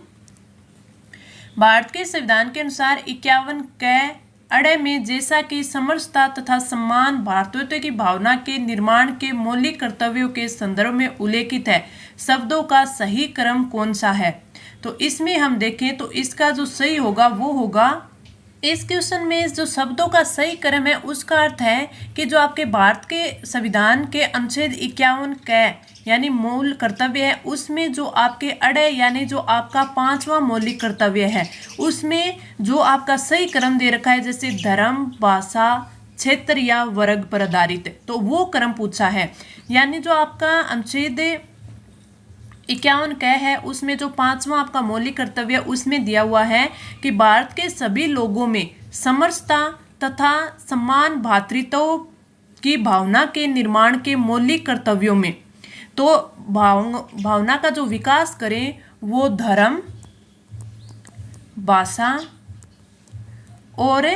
भारत के संविधान के अनुसार 51 क अड़े में जैसा कि समरसता तथा सम्मान, भारतीयता की भावना के निर्माण के मौलिक कर्तव्यों के संदर्भ में उल्लेखित है, शब्दों का सही क्रम कौन सा है? तो इसमें हम देखें तो इसका जो सही होगा वो होगा, इस क्वेश्चन में जो शब्दों का सही क्रम है उसका अर्थ है कि जो आपके भारत के संविधान के अनुच्छेद 51 क यानी मूल कर्तव्य है, उसमें जो आपके अड़े यानी जो आपका 5वां मौलिक कर्तव्य है उसमें जो आपका सही क्रम दे रखा है, जैसे धर्म, भाषा, क्षेत्र या वर्ग पर आधारित, तो वो क्रम पूछा है। यानी जो आपका अनुच्छेद 51 क है उसमें जो 5वां आपका मौलिक कर्तव्य उसमें दिया हुआ है कि भारत के सभी लोगों में समरसता तथा सम्मान, भ्रातृत्व की भावना के निर्माण के मौलिक कर्तव्यों में, तो भावना का जो विकास करें वो धर्म, भाषा और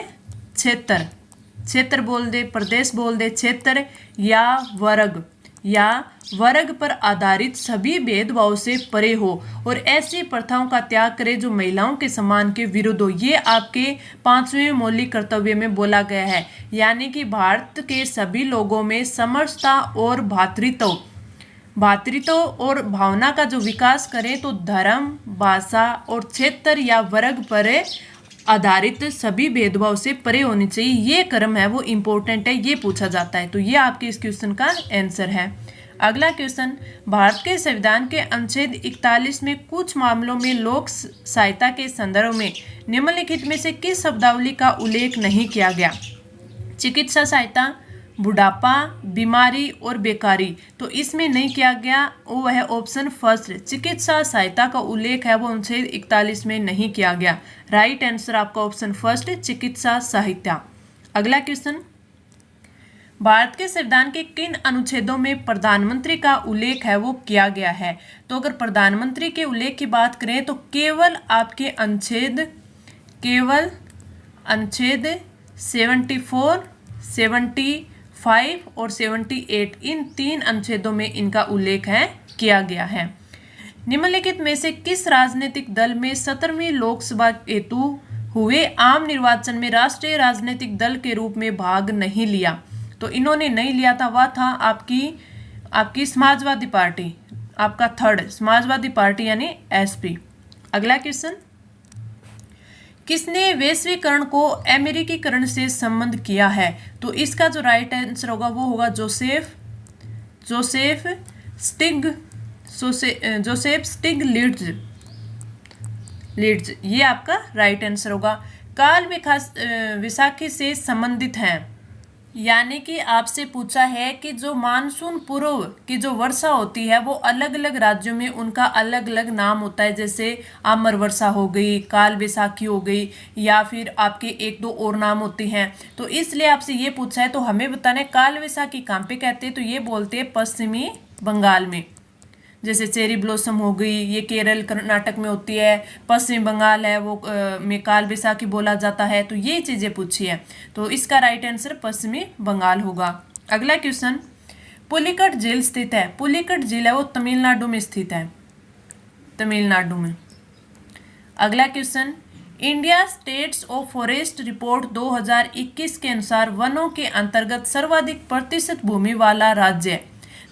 क्षेत्र बोल दे, प्रदेश बोल दे, क्षेत्र या वर्ग पर आधारित सभी भेदभाव से परे हो और ऐसी प्रथाओं का त्याग करे जो महिलाओं के सम्मान के विरुद्ध हो। ये आपके 5वें मौलिक कर्तव्य में बोला गया है। यानी कि भारत के सभी लोगों में समरसता और भ्रातृत्व और भावना का जो विकास करें, तो धर्म, भाषा और क्षेत्र या वर्ग पर आधारित सभी भेदभाव से परे होनी चाहिए। ये क्रम है वो इम्पोर्टेंट है, ये पूछा जाता है। तो ये आपके इस क्वेश्चन का आंसर है। अगला क्वेश्चन, भारत के संविधान के अनुच्छेद 41 में कुछ मामलों में लोक सहायता के संदर्भ में निम्नलिखित में से किस शब्दावली का उल्लेख नहीं किया गया? चिकित्सा सहायता, बुढ़ापा, बीमारी और बेकारी। तो इसमें नहीं किया गया वो है ऑप्शन फर्स्ट, चिकित्सा सहायता का उल्लेख है वो अनुच्छेद 41 में नहीं किया गया। राइट आंसर आपका ऑप्शन फर्स्ट, चिकित्सा सहायता। अगला क्वेश्चन, भारत के संविधान के किन अनुच्छेदों में प्रधानमंत्री का उल्लेख है वो किया गया है? तो अगर प्रधानमंत्री के उल्लेख की बात करें तो केवल आपके अनुच्छेद 74, 75 और 78, इन 3 अनुच्छेदों में इनका उल्लेख है किया गया है। निम्नलिखित में से किस राजनीतिक दल में 17वीं लोकसभा हेतु हुए आम निर्वाचन में राष्ट्रीय राजनीतिक दल के रूप में भाग नहीं लिया? तो इन्होंने नहीं लिया था, वह था आपकी समाजवादी पार्टी, आपका थर्ड समाजवादी पार्टी यानी एसपी। अगला क्वेश्चन, किसने वैश्वीकरण को अमेरिकीकरण से संबंध किया है? तो इसका जो राइट आंसर होगा वो होगा जोसेफ स्टिग्लिट्ज़, ये आपका राइट आंसर होगा। काल वैसाखी से संबंधित है, यानी कि आपसे पूछा है कि जो मानसून पूर्व की जो वर्षा होती है वो अलग अलग राज्यों में उनका अलग अलग नाम होता है, जैसे अमर वर्षा हो गई, काल वैसाखी हो गई, या फिर आपके 1-2 और नाम होते हैं। तो इसलिए आपसे ये पूछा है, तो हमें बताना है काल वैसाखी कहाँ पे कहते हैं? तो ये बोलते हैं पश्चिमी बंगाल में, जैसे चेरी ब्लॉसम हो गई, ये केरल कर्नाटक में होती है, पश्चिम बंगाल है वो में काल वैसाखी बोला जाता है। तो ये चीज़ें पूछी है, तो इसका राइट आंसर पश्चिमी बंगाल होगा। अगला क्वेश्चन, पुलिकट झील स्थित है? पुलिकट झील है वो तमिलनाडु में स्थित है, तमिलनाडु में। अगला question, India states of forest report 2021 के अनुसार वनों के अंतर्गत सर्वाधिक प्रतिशत भूमि वाला राज्य?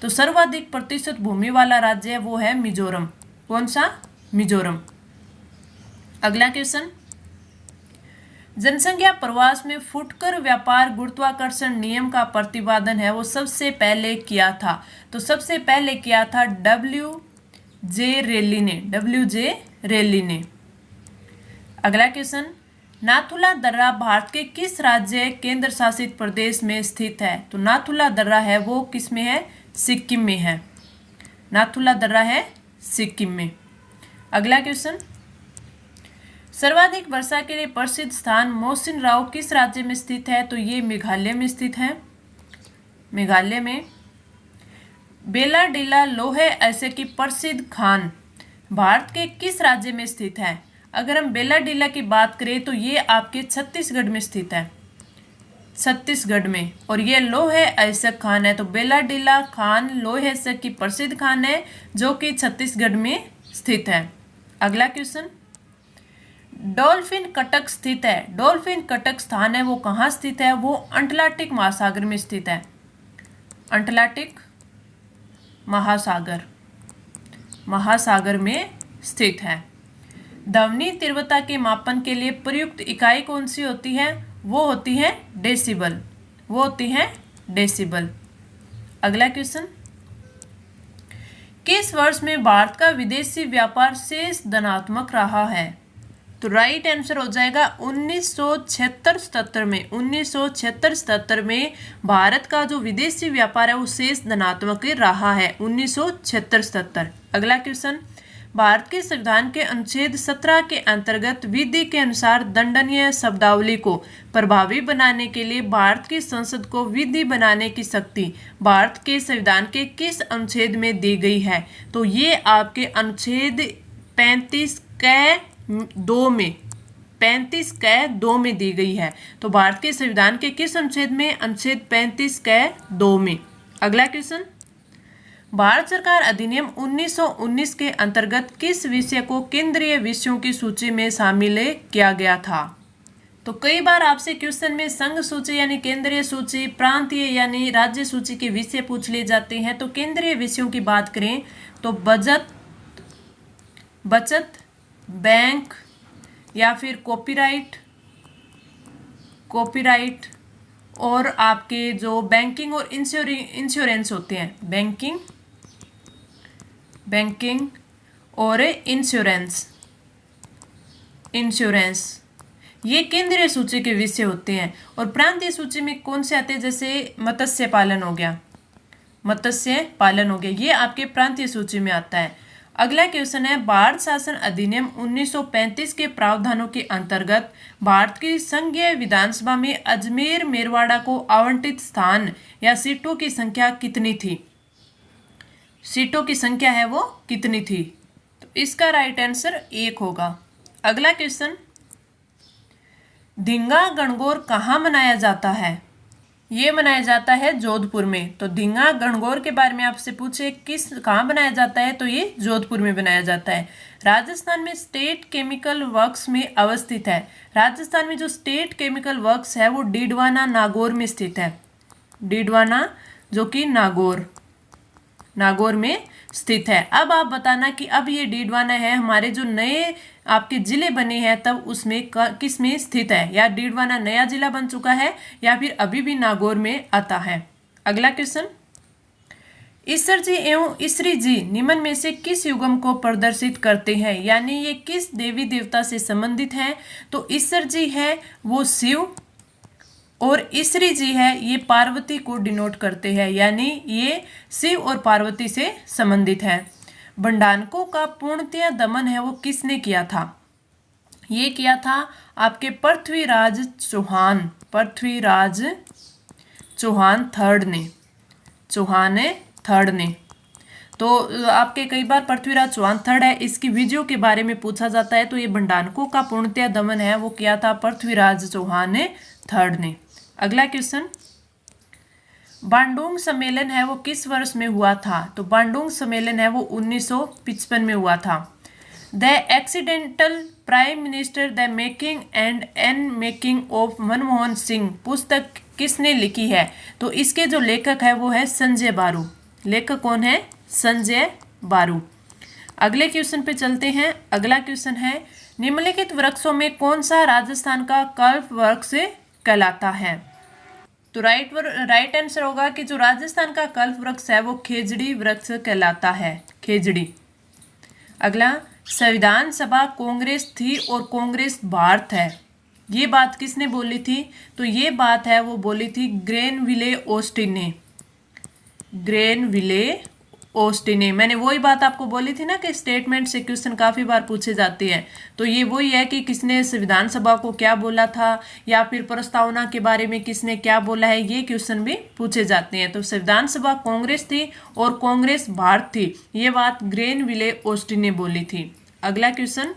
तो सर्वाधिक प्रतिशत भूमि वाला राज्य है वो है मिजोरम। कौन सा? मिजोरम। अगला क्वेश्चन, जनसंख्या प्रवास में फुटकर व्यापार गुरुत्वाकर्षण नियम का प्रतिपादन है वो सबसे पहले किया था? तो सबसे पहले किया था WJ रेली ने। अगला क्वेश्चन, नाथुला दर्रा भारत के किस राज्य केंद्र शासित प्रदेश में स्थित है? तो नाथुला दर्रा है वो किस में है? सिक्किम में है। नाथुला दर्रा है सिक्किम में। अगला क्वेश्चन, सर्वाधिक वर्षा के लिए प्रसिद्ध स्थान मोसिन राव किस राज्य में स्थित है? तो ये मेघालय में स्थित है, मेघालय में। बेलाडीला लोहे ऐसे की प्रसिद्ध खान भारत के किस राज्य में स्थित है? अगर हम बेलाडीला की बात करें तो ये आपके छत्तीसगढ़ में स्थित है, छत्तीसगढ़ में। और ये लोहे ऐसक खान है, तो बेलाडीला खान लोहे ऐसक की प्रसिद्ध खान है जो कि छत्तीसगढ़ में स्थित है। अगला क्वेश्चन, डॉल्फिन कटक स्थित है? डॉल्फिन कटक स्थान है वो कहाँ स्थित है? वो अंटार्कटिक महासागर में स्थित है, अंटार्कटिक महासागर में स्थित है। ध्वनि तीव्रता के मापन के लिए प्रयुक्त इकाई कौन सी होती है? वो होती है डेसिबल, वो होती है डेसिबल। अगला क्वेश्चन, किस वर्ष में भारत का विदेशी व्यापार शेष धनात्मक रहा है? तो राइट आंसर हो जाएगा 1976-77 में। 1976-77 में भारत का जो विदेशी व्यापार है वो शेष धनात्मक रहा है, 1976-77। अगला क्वेश्चन, भारत के संविधान के अनुच्छेद 17 के अंतर्गत विधि के अनुसार दंडनीय शब्दावली को प्रभावी बनाने के लिए भारत की संसद को विधि बनाने की शक्ति भारत के संविधान के किस अनुच्छेद में दी गई है? तो ये आपके अनुच्छेद 35(2) में दी गई है। तो भारत के संविधान के किस अनुच्छेद में? अनुच्छेद 35(2) में। अगला क्वेश्चन, भारत सरकार अधिनियम 1919 के अंतर्गत किस विषय को केंद्रीय विषयों की सूची में शामिल किया गया था? तो कई बार आपसे क्वेश्चन में संघ सूची यानी केंद्रीय सूची, प्रांतीय यानी राज्य सूची के विषय पूछ लिए जाते हैं। तो केंद्रीय विषयों की बात करें तो बचत, बैंक या फिर कॉपीराइट और आपके जो बैंकिंग और इंश्योरेंस होते हैं, बैंकिंग और इंश्योरेंस, ये केंद्रीय सूची के विषय होते हैं। और प्रांतीय सूची में कौन से आते हैं, जैसे मत्स्य पालन हो गया, मत्स्य पालन हो गया, ये आपके प्रांतीय सूची में आता है। अगला क्वेश्चन है, भारत शासन अधिनियम 1935 के प्रावधानों के अंतर्गत भारत की संघीय विधानसभा में अजमेर मेरवाड़ा को आवंटित स्थान या सीटों की संख्या कितनी थी? सीटों की संख्या है वो कितनी थी? तो इसका राइट आंसर 1 होगा। अगला क्वेश्चन, धिंगा गणगौर कहाँ मनाया जाता है? ये मनाया जाता है जोधपुर में। तो धिंगा गणगौर के बारे में आपसे पूछे कहाँ बनाया जाता है, तो ये जोधपुर में बनाया जाता है। राजस्थान में स्टेट केमिकल वर्क्स में अवस्थित है। राजस्थान में जो स्टेट केमिकल वर्क्स है वो डीडवाना नागौर में स्थित है। डीडवाना जो कि नागौर में स्थित है। अब आप बताना कि अब ये डीडवाना है, हमारे जो नए आपके जिले बने हैं तब उसमें किस में स्थित है, या डीडवाना नया जिला बन चुका है या फिर अभी भी नागौर में आता है। अगला क्वेश्चन, ईसर जी एवं ईसरी जी निम्न में से किस युगम को प्रदर्शित करते हैं, यानी ये किस देवी देवता से संबंधित हैं? तो ईसर जी है वो शिव और ईसरी जी है ये पार्वती को डिनोट करते हैं, यानी ये शिव और पार्वती से संबंधित है। भंडारकों का पूर्णतया दमन है वो किसने किया था? ये किया था आपके पृथ्वीराज चौहान थर्ड ने। तो आपके कई बार पृथ्वीराज चौहान थर्ड है, इसकी विजयों के बारे में पूछा जाता है। तो ये भंडारकों का पूर्णतया दमन है वो किया था पृथ्वीराज चौहान थर्ड ने। अगला क्वेश्चन, बांडुंग सम्मेलन है वो किस वर्ष में हुआ था? तो बांडुंग सम्मेलन है वो 1955 में हुआ था। The accidental prime minister the making and an making of Manmohan Singh पुस्तक किसने लिखी है? तो इसके जो लेखक है वो है संजय बारू। लेखक कौन है? संजय बारू। अगले क्वेश्चन पे चलते हैं। अगला क्वेश्चन है, निम्नलिखित वृक्षों में कौन सा राजस्थान का कल्प वृक्ष कहलाता है? तो राइट आंसर होगा कि जो राजस्थान का कल्प वृक्ष है वो खेजड़ी वृक्ष कहलाता है, खेजड़ी। अगला, संविधान सभा कांग्रेस थी और कांग्रेस भारत है, ये बात किसने बोली थी? तो ये बात है वो बोली थी ग्रेनविले ऑस्टिन ने। मैंने वही बात आपको बोली थी ना कि स्टेटमेंट से क्वेश्चन काफ़ी बार पूछे जाते हैं। तो ये वही है कि किसने संविधान सभा को क्या बोला था या फिर प्रस्तावना के बारे में किसने क्या बोला है, ये क्वेश्चन भी पूछे जाते हैं। तो संविधान सभा कांग्रेस थी और कांग्रेस भारत थी, ये बात ग्रेनविले ऑस्टिन ने बोली थी। अगला क्वेश्चन,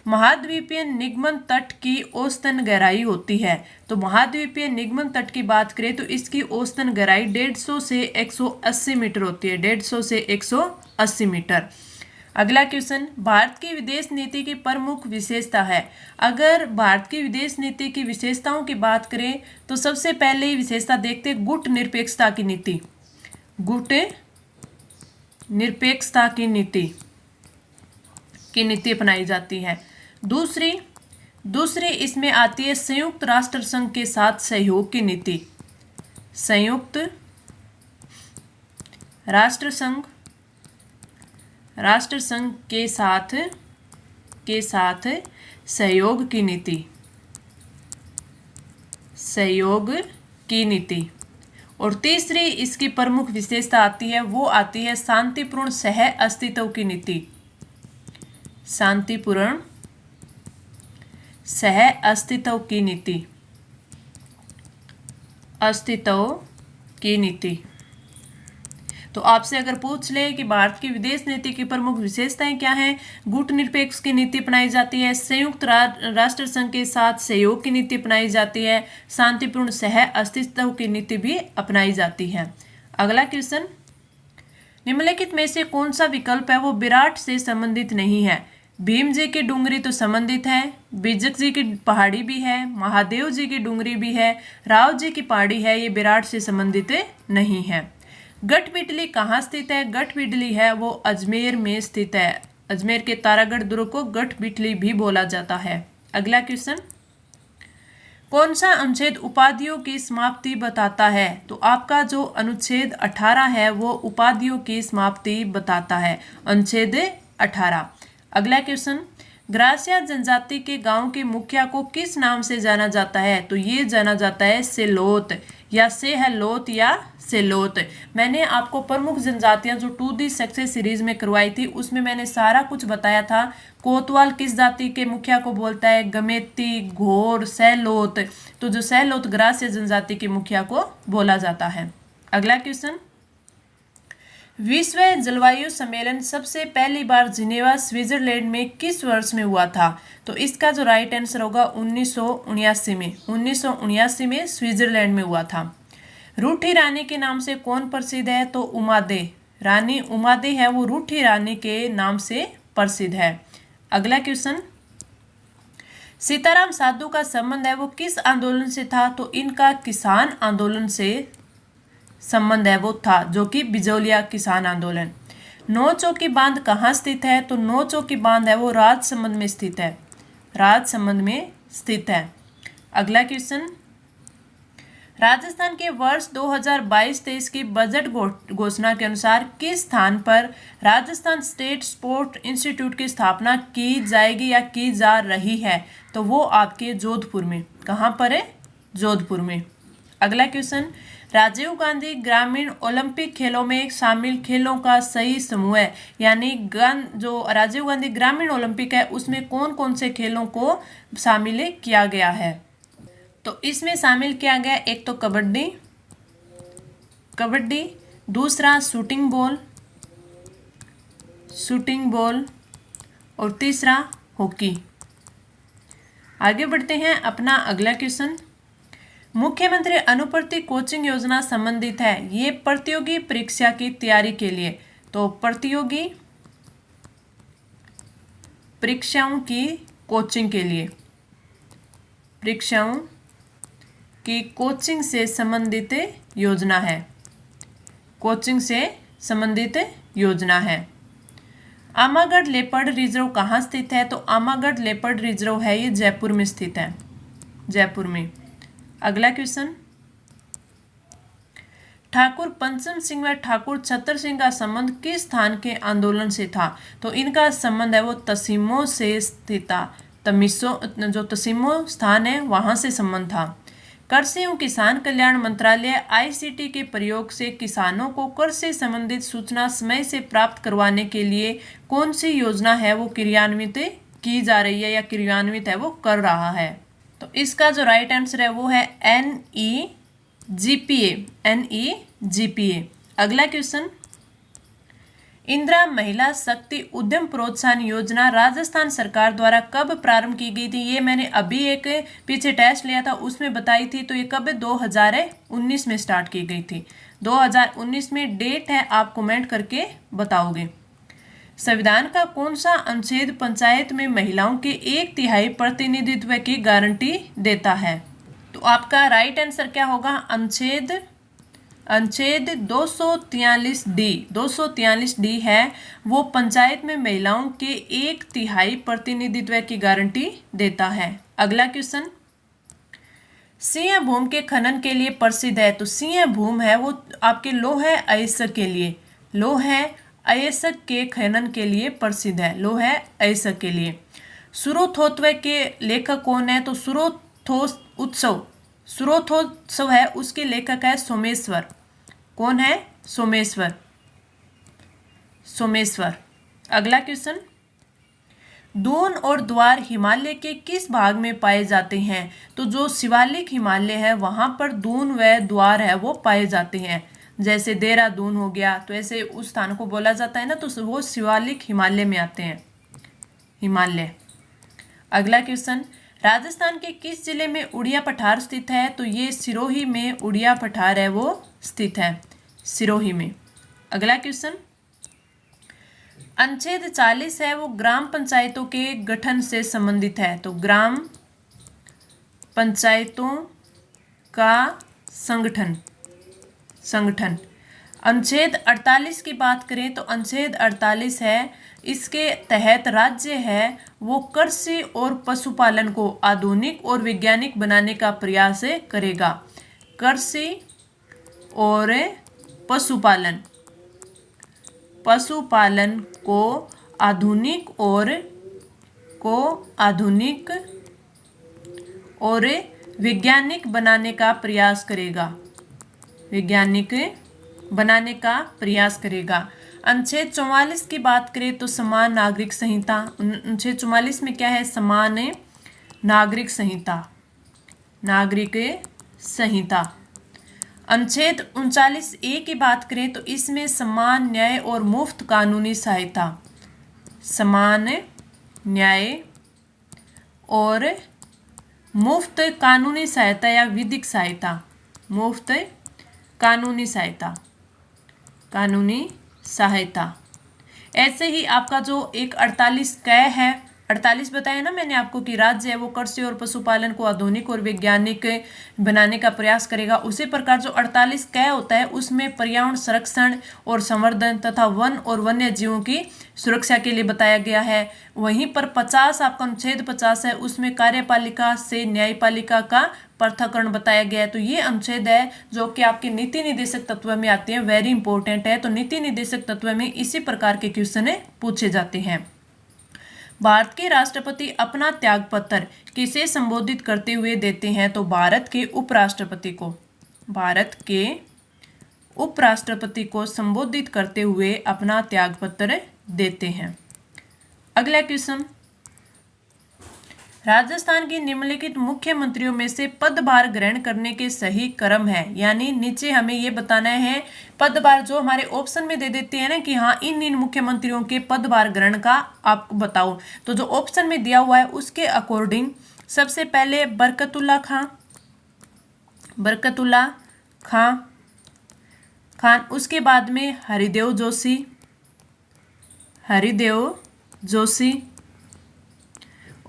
महाद्वीपीय निगमन तट की औसतन गहराई होती है। तो महाद्वीपीय निगमन तट की बात करें तो इसकी औसतन गहराई 150 से 180 मीटर होती है, 150 से 180 मीटर। अगला क्वेश्चन, भारत की विदेश नीति की प्रमुख विशेषता है। अगर भारत की विदेश नीति की विशेषताओं की बात करें तो सबसे पहले ही विशेषता देखते गुट निरपेक्षता की नीति। गुट निरपेक्षता की नीति अपनाई जाती है। दूसरी इसमें आती है संयुक्त राष्ट्र संघ के साथ सहयोग की नीति। संयुक्त राष्ट्र संघ के साथ सहयोग की नीति। और तीसरी इसकी प्रमुख विशेषता आती है वो आती है शांतिपूर्ण सह अस्तित्व की नीति। शांतिपूर्ण सह अस्तित्व की नीति। तो आपसे अगर पूछ ले कि भारत की विदेश नीति की प्रमुख विशेषताएं क्या हैं, गुट निरपेक्ष की नीति अपनाई जाती है, संयुक्त राष्ट्र संघ के साथ सहयोग की नीति अपनाई जाती है, शांतिपूर्ण सह अस्तित्व की नीति भी अपनाई जाती है। अगला क्वेश्चन, निम्नलिखित में से कौन सा विकल्प है वो विराट से संबंधित नहीं है? भीम जी की डूंगरी तो संबंधित है, बिजक जी की पहाड़ी भी है, महादेव जी की डूंगरी भी है, राव जी की पहाड़ी है, ये विराट से संबंधित नहीं है। गढ़बिडली कहाँ स्थित है? गढ़बिडली है वो अजमेर में स्थित है। अजमेर के तारागढ़ दुर्ग को गढ़बिडली भी बोला जाता है। अगला क्वेश्चन, कौन सा अनुच्छेद उपाधियों की समाप्ति बताता है? तो आपका जो अनुच्छेद 18 है वो उपाधियों की समाप्ति बताता है, अनुच्छेद 18। अगला क्वेश्चन, ग्रासिया जनजाति के गांव के मुखिया को किस नाम से जाना जाता है? तो ये जाना जाता है सेलोत, या सेहलोत या सेलोत। मैंने आपको प्रमुख जनजातियां जो 2D सक्सेस सीरीज में करवाई थी उसमें मैंने सारा कुछ बताया था। कोतवाल किस जाति के मुखिया को बोलता है? गमेती, घोर, सेहलोत। तो जो सेहलोत ग्रासिया जनजाति के मुखिया को बोला जाता है। अगला क्वेश्चन, विश्व जलवायु सम्मेलन सबसे पहली बार जिनेवा स्विट्जरलैंड में किस वर्ष में हुआ था? तो इसका जो राइट आंसर होगा 1979 में। 1979 में स्विट्जरलैंड में हुआ था। रूठी रानी के नाम से कौन प्रसिद्ध है? तो उमादे, रानी उमादे है वो रूठी रानी के नाम से प्रसिद्ध है। अगला क्वेश्चन, सीताराम साधु का संबंध है वो किस आंदोलन से था? तो इनका किसान आंदोलन से संबंध है वो था, जो कि बिजौलिया किसान आंदोलन। नौ चौकी बांध कहाँ स्थित है? तो नौ चौकी बांध है वो राजसमंद में स्थित है, राजसमंद में स्थित है। अगला क्वेश्चन, राजस्थान के वर्ष 2022-23 की बजट घोषणा के अनुसार किस स्थान पर राजस्थान स्टेट स्पोर्ट इंस्टीट्यूट की स्थापना की जाएगी या की जा रही है? तो वो आपके जोधपुर में। कहाँ पर है? जोधपुर में। अगला क्वेश्चन, राजीव गांधी ग्रामीण ओलंपिक खेलों में शामिल खेलों का सही समूह है, यानी जो राजीव गांधी ग्रामीण ओलंपिक है उसमें कौन कौन से खेलों को शामिल किया गया है? तो इसमें शामिल किया गया एक तो कबड्डी, कबड्डी, दूसरा शूटिंग बॉल और तीसरा हॉकी। आगे बढ़ते हैं अपना अगला क्वेश्चन, मुख्यमंत्री अनुवर्ती कोचिंग योजना संबंधित है ये प्रतियोगी परीक्षा की तैयारी के लिए। तो प्रतियोगी परीक्षाओं की कोचिंग के लिए, परीक्षाओं की कोचिंग से संबंधित योजना है, कोचिंग से संबंधित योजना है। आमागढ़ लेपर्ड रिजर्व कहाँ स्थित है? तो आमागढ़ लेपर्ड रिजर्व है ये जयपुर में स्थित है, जयपुर में। अगला क्वेश्चन, ठाकुर पंचम सिंह व ठाकुर छतर सिंह का संबंध किस स्थान के आंदोलन से था? तो इनका संबंध है वो तसीमो से स्थित था, जो तसीमो स्थान है वहां से संबंध था। कृषि एवं किसान कल्याण मंत्रालय ICT के प्रयोग से किसानों को कृषि से संबंधित सूचना समय से प्राप्त करवाने के लिए कौन सी योजना है वो क्रियान्वित की जा रही है या क्रियान्वित है वो कर रहा है? तो इसका जो राइट आंसर है वो है NEGPA, NEGPA। अगला क्वेश्चन, इंदिरा महिला शक्ति उद्यम प्रोत्साहन योजना राजस्थान सरकार द्वारा कब प्रारंभ की गई थी? ये मैंने अभी एक पीछे टेस्ट लिया था उसमें बताई थी। तो ये कब? 2019 में स्टार्ट की गई थी। 2019 में डेट है, आप कमेंट करके बताओगे। संविधान का कौन सा अनुच्छेद पंचायत में महिलाओं के 1/3 प्रतिनिधित्व की गारंटी देता है? तो आपका राइट आंसर क्या होगा? अनुच्छेद 243D, 243D है वो पंचायत में महिलाओं के 1/3 प्रतिनिधित्व की गारंटी देता है। अगला क्वेश्चन, सिंह भूम के खनन के लिए प्रसिद्ध है। तो सिंह भूम है वो आपके लौह अयस्क के लिए, लौह अयस्क के खनन के लिए प्रसिद्ध है, लौह अयस्क के लिए। सुरोथोत्व के लेखक कौन है? तो सुरोथोत्सव है उसके लेखक है सोमेश्वर। कौन है? सोमेश्वर, सोमेश्वर। अगला क्वेश्चन, दून और द्वार हिमालय के किस भाग में पाए जाते हैं? तो जो शिवालिक हिमालय है वहां पर दून व द्वार है वो पाए जाते हैं। जैसे देहरादून हो गया तो ऐसे उस स्थान को बोला जाता है ना, तो वो शिवालिक हिमालय में आते हैं, हिमालय। अगला क्वेश्चन, राजस्थान के किस जिले में उड़िया पठार स्थित है? तो ये सिरोही में उड़िया पठार है वो स्थित है, सिरोही में। अगला क्वेश्चन, अनुच्छेद 40 है वो ग्राम पंचायतों के गठन से संबंधित है। तो ग्राम पंचायतों का संगठन, अनुच्छेद 48 की बात करें तो अनुच्छेद 48 है, इसके तहत राज्य है वो कृषि और पशुपालन को आधुनिक और वैज्ञानिक बनाने का प्रयास करेगा। कृषि और पशुपालन को आधुनिक और को आधुनिक और वैज्ञानिक बनाने का प्रयास करेगा। वैज्ञानिक बनाने का प्रयास करेगा। अनुच्छेद 44 की बात करें तो समान नागरिक संहिता, अनुच्छेद 44 में क्या है? समान नागरिक संहिता, नागरिक संहिता। अनुच्छेद 39A की बात करें तो इसमें समान न्याय और मुफ्त कानूनी सहायता, समान न्याय और मुफ्त कानूनी सहायता या विधिक सहायता, मुफ्त कानूनी सहायता, कानूनी सहायता। ऐसे ही आपका जो एक 48 क है, 48 बताया ना मैंने आपको कि राज्य है वो कृषि और पशुपालन को आधुनिक और वैज्ञानिक बनाने का प्रयास करेगा। उसी प्रकार जो 48 क होता है उसमें पर्यावरण संरक्षण और संवर्धन तथा वन और वन्य जीवों की सुरक्षा के लिए बताया गया है। वहीं पर 50 आपका अनुच्छेद 50 है, उसमें कार्यपालिका से न्यायपालिका का पृथक्करण बताया गया है। तो ये अनुच्छेद है जो कि आपके नीति निर्देशक तत्व में आते हैं, वेरी इंपॉर्टेंट है। तो नीति निर्देशक तत्व में इसी प्रकार के क्वेश्चन पूछे जाते हैं। भारत के राष्ट्रपति अपना त्याग पत्र किसे संबोधित करते हुए देते हैं? तो भारत के उपराष्ट्रपति को, भारत के उपराष्ट्रपति को संबोधित करते हुए अपना त्याग पत्र देते हैं। अगला क्वेश्चन, राजस्थान के निम्नलिखित मुख्यमंत्रियों में से पदभार ग्रहण करने के सही क्रम है। यानी नीचे हमें ये बताना है पदभार, जो हमारे ऑप्शन में दे देते हैं ना कि हाँ इन मुख्यमंत्रियों के पदभार ग्रहण का आपको बताओ। तो जो ऑप्शन में दिया हुआ है उसके अकॉर्डिंग सबसे पहले बरकतुल्ला खां, बरकतुल्ला खान, उसके बाद में हरिदेव जोशी, हरिदेव जोशी,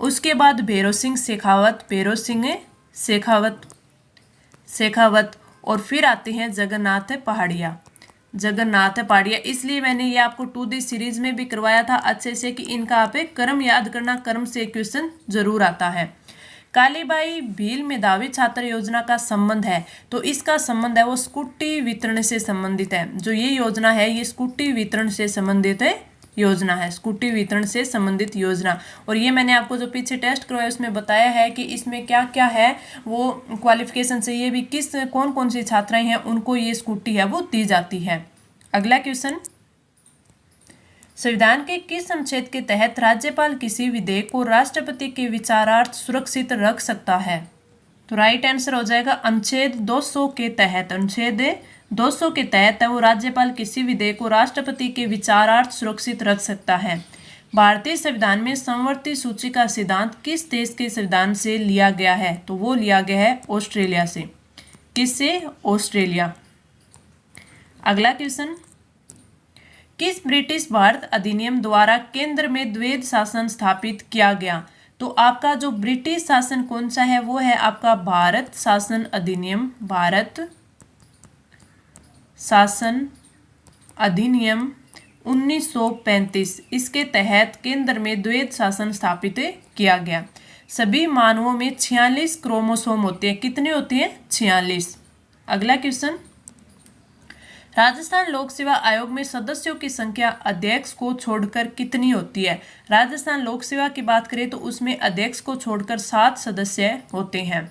उसके बाद भैरव सिंह शेखावत, भैरव सिंह शेखावत, शेखावत, और फिर आते हैं जगन्नाथ पहाड़िया, जगन्नाथ पहाड़िया। इसलिए मैंने ये आपको 2D सीरीज में भी करवाया था अच्छे से कि इनका आप एक क्रम याद करना, क्रम से क्वेश्चन जरूर आता है। कालीबाई भील मेधावी छात्र योजना का संबंध है, तो इसका संबंध है वो स्कूटी वितरण से संबंधित है। जो ये योजना है ये स्कूटी वितरण से संबंधित है योजना है, स्कूटी वितरण से संबंधित योजना। और ये मैंने आपको जो पीछे टेस्ट करवाया उसमें बताया है कि इसमें क्या क्या है, वो क्वालिफिकेशन से ये भी किस कौन कौन सी छात्राएं हैं उनको ये स्कूटी है वो दी जाती है। अगला क्वेश्चन, संविधान के किस अनुच्छेद के तहत राज्यपाल किसी विधेयक को राष्ट्रपति के विचारार्थ सुरक्षित रख सकता है? तो राइट आंसर हो जाएगा अनुच्छेद 200 के तहत, अनुच्छेद 200 के तहत है वो राज्यपाल किसी विधेयक को राष्ट्रपति के विचारार्थ सुरक्षित रख सकता है। भारतीय संविधान में समवर्ती सूची का सिद्धांत किस देश के संविधान से लिया गया है? तो वो लिया गया है ऑस्ट्रेलिया से। किससे? ऑस्ट्रेलिया। अगला क्वेश्चन, किस ब्रिटिश भारत अधिनियम द्वारा केंद्र में द्वैध शासन स्थापित किया गया? तो आपका जो ब्रिटिश शासन कौन सा है वो है आपका भारत शासन अधिनियम, भारत शासन अधिनियम 1935। इसके तहत केंद्र में द्वैध शासन स्थापित किया गया। सभी मानवों में 46 क्रोमोसोम होते हैं। कितने होते हैं? 46। अगला क्वेश्चन, राजस्थान लोक सेवा आयोग में सदस्यों की संख्या अध्यक्ष को छोड़कर कितनी होती है? राजस्थान लोक सेवा की बात करें तो उसमें अध्यक्ष को छोड़कर 7 सदस्य होते हैं।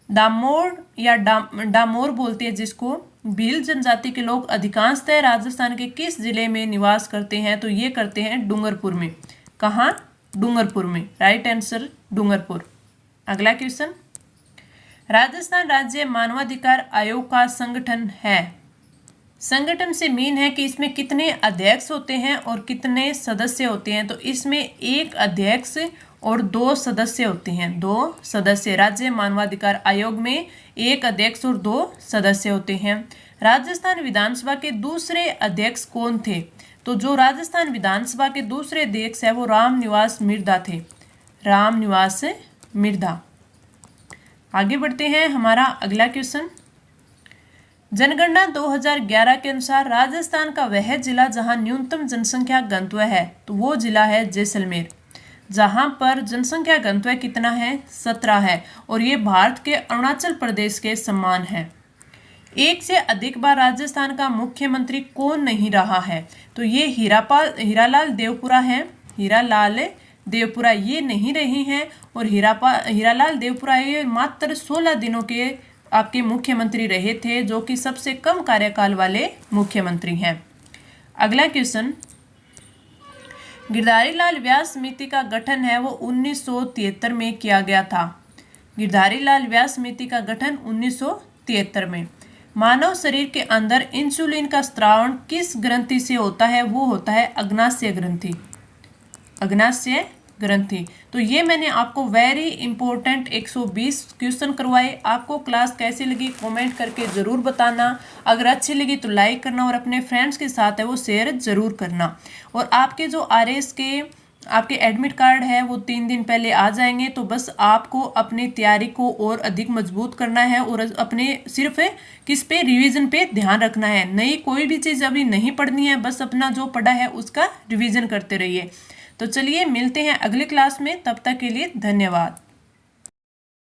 डामोर या डामोर बोलते हैं जिसको, भील जनजाति के लोग अधिकांशतः राजस्थान के किस जिले में निवास करते हैं? तो ये करते हैं डूंगरपुर में। कहाँ? डूंगरपुर में। Right answer Dungarpur. अगला क्वेश्चन, राजस्थान राज्य मानवाधिकार आयोग का संगठन है। संगठन से मीन है कि इसमें कितने अध्यक्ष होते हैं और कितने सदस्य होते हैं? तो इसमें एक अध्यक्ष और 2 सदस्य होते हैं, 2 सदस्य। राज्य मानवाधिकार आयोग में एक अध्यक्ष और 2 सदस्य होते हैं। राजस्थान विधानसभा के दूसरे अध्यक्ष कौन थे? तो जो राजस्थान विधानसभा के दूसरे अध्यक्ष है वो रामनिवास मिर्धा थे, रामनिवास मिर्धा। आगे बढ़ते हैं, हमारा अगला क्वेश्चन, जनगणना 2011 के अनुसार राजस्थान का वह जिला जहां न्यूनतम जनसंख्या घनत्व है, तो वो जिला है जैसलमेर, जहां पर जनसंख्या घनत्व कितना है? 17 है। और ये भारत के अरुणाचल प्रदेश के समान है। एक से अधिक बार राजस्थान का मुख्यमंत्री कौन नहीं रहा है? तो ये हीरालाल देवपुरा है, हीरालाल देवपुरा ये नहीं रही हैं, और हीरालाल देवपुरा ये मात्र 16 दिनों के आपके मुख्यमंत्री रहे थे, जो कि सबसे कम कार्यकाल वाले मुख्यमंत्री हैं। अगला क्वेश्चन, गिरधारी लाल व्यास समिति का गठन है वो 1973 में किया गया था। गिरधारी लाल व्यास समिति का गठन 1973 में। मानव शरीर के अंदर इंसुलिन का स्रावण किस ग्रंथि से होता है? वो होता है अग्नाशय ग्रंथि। अग्नाशय ग्रंथि। तो ये मैंने आपको वेरी इंपॉर्टेंट 120 क्वेश्चन करवाए। आपको क्लास कैसी लगी कमेंट करके ज़रूर बताना। अगर अच्छी लगी तो लाइक करना, और अपने फ्रेंड्स के साथ है वो शेयर ज़रूर करना। और आपके जो आरएस के आपके एडमिट कार्ड है वो 3 दिन पहले आ जाएंगे। तो बस आपको अपनी तैयारी को और अधिक मजबूत करना है, और अपने सिर्फ किस पे, रिवीजन पे ध्यान रखना है। नई कोई भी चीज़ अभी नहीं पढ़नी है, बस अपना जो पढ़ा है उसका रिवीजन करते रहिए। तो चलिए मिलते हैं अगले क्लास में, तब तक के लिए धन्यवाद।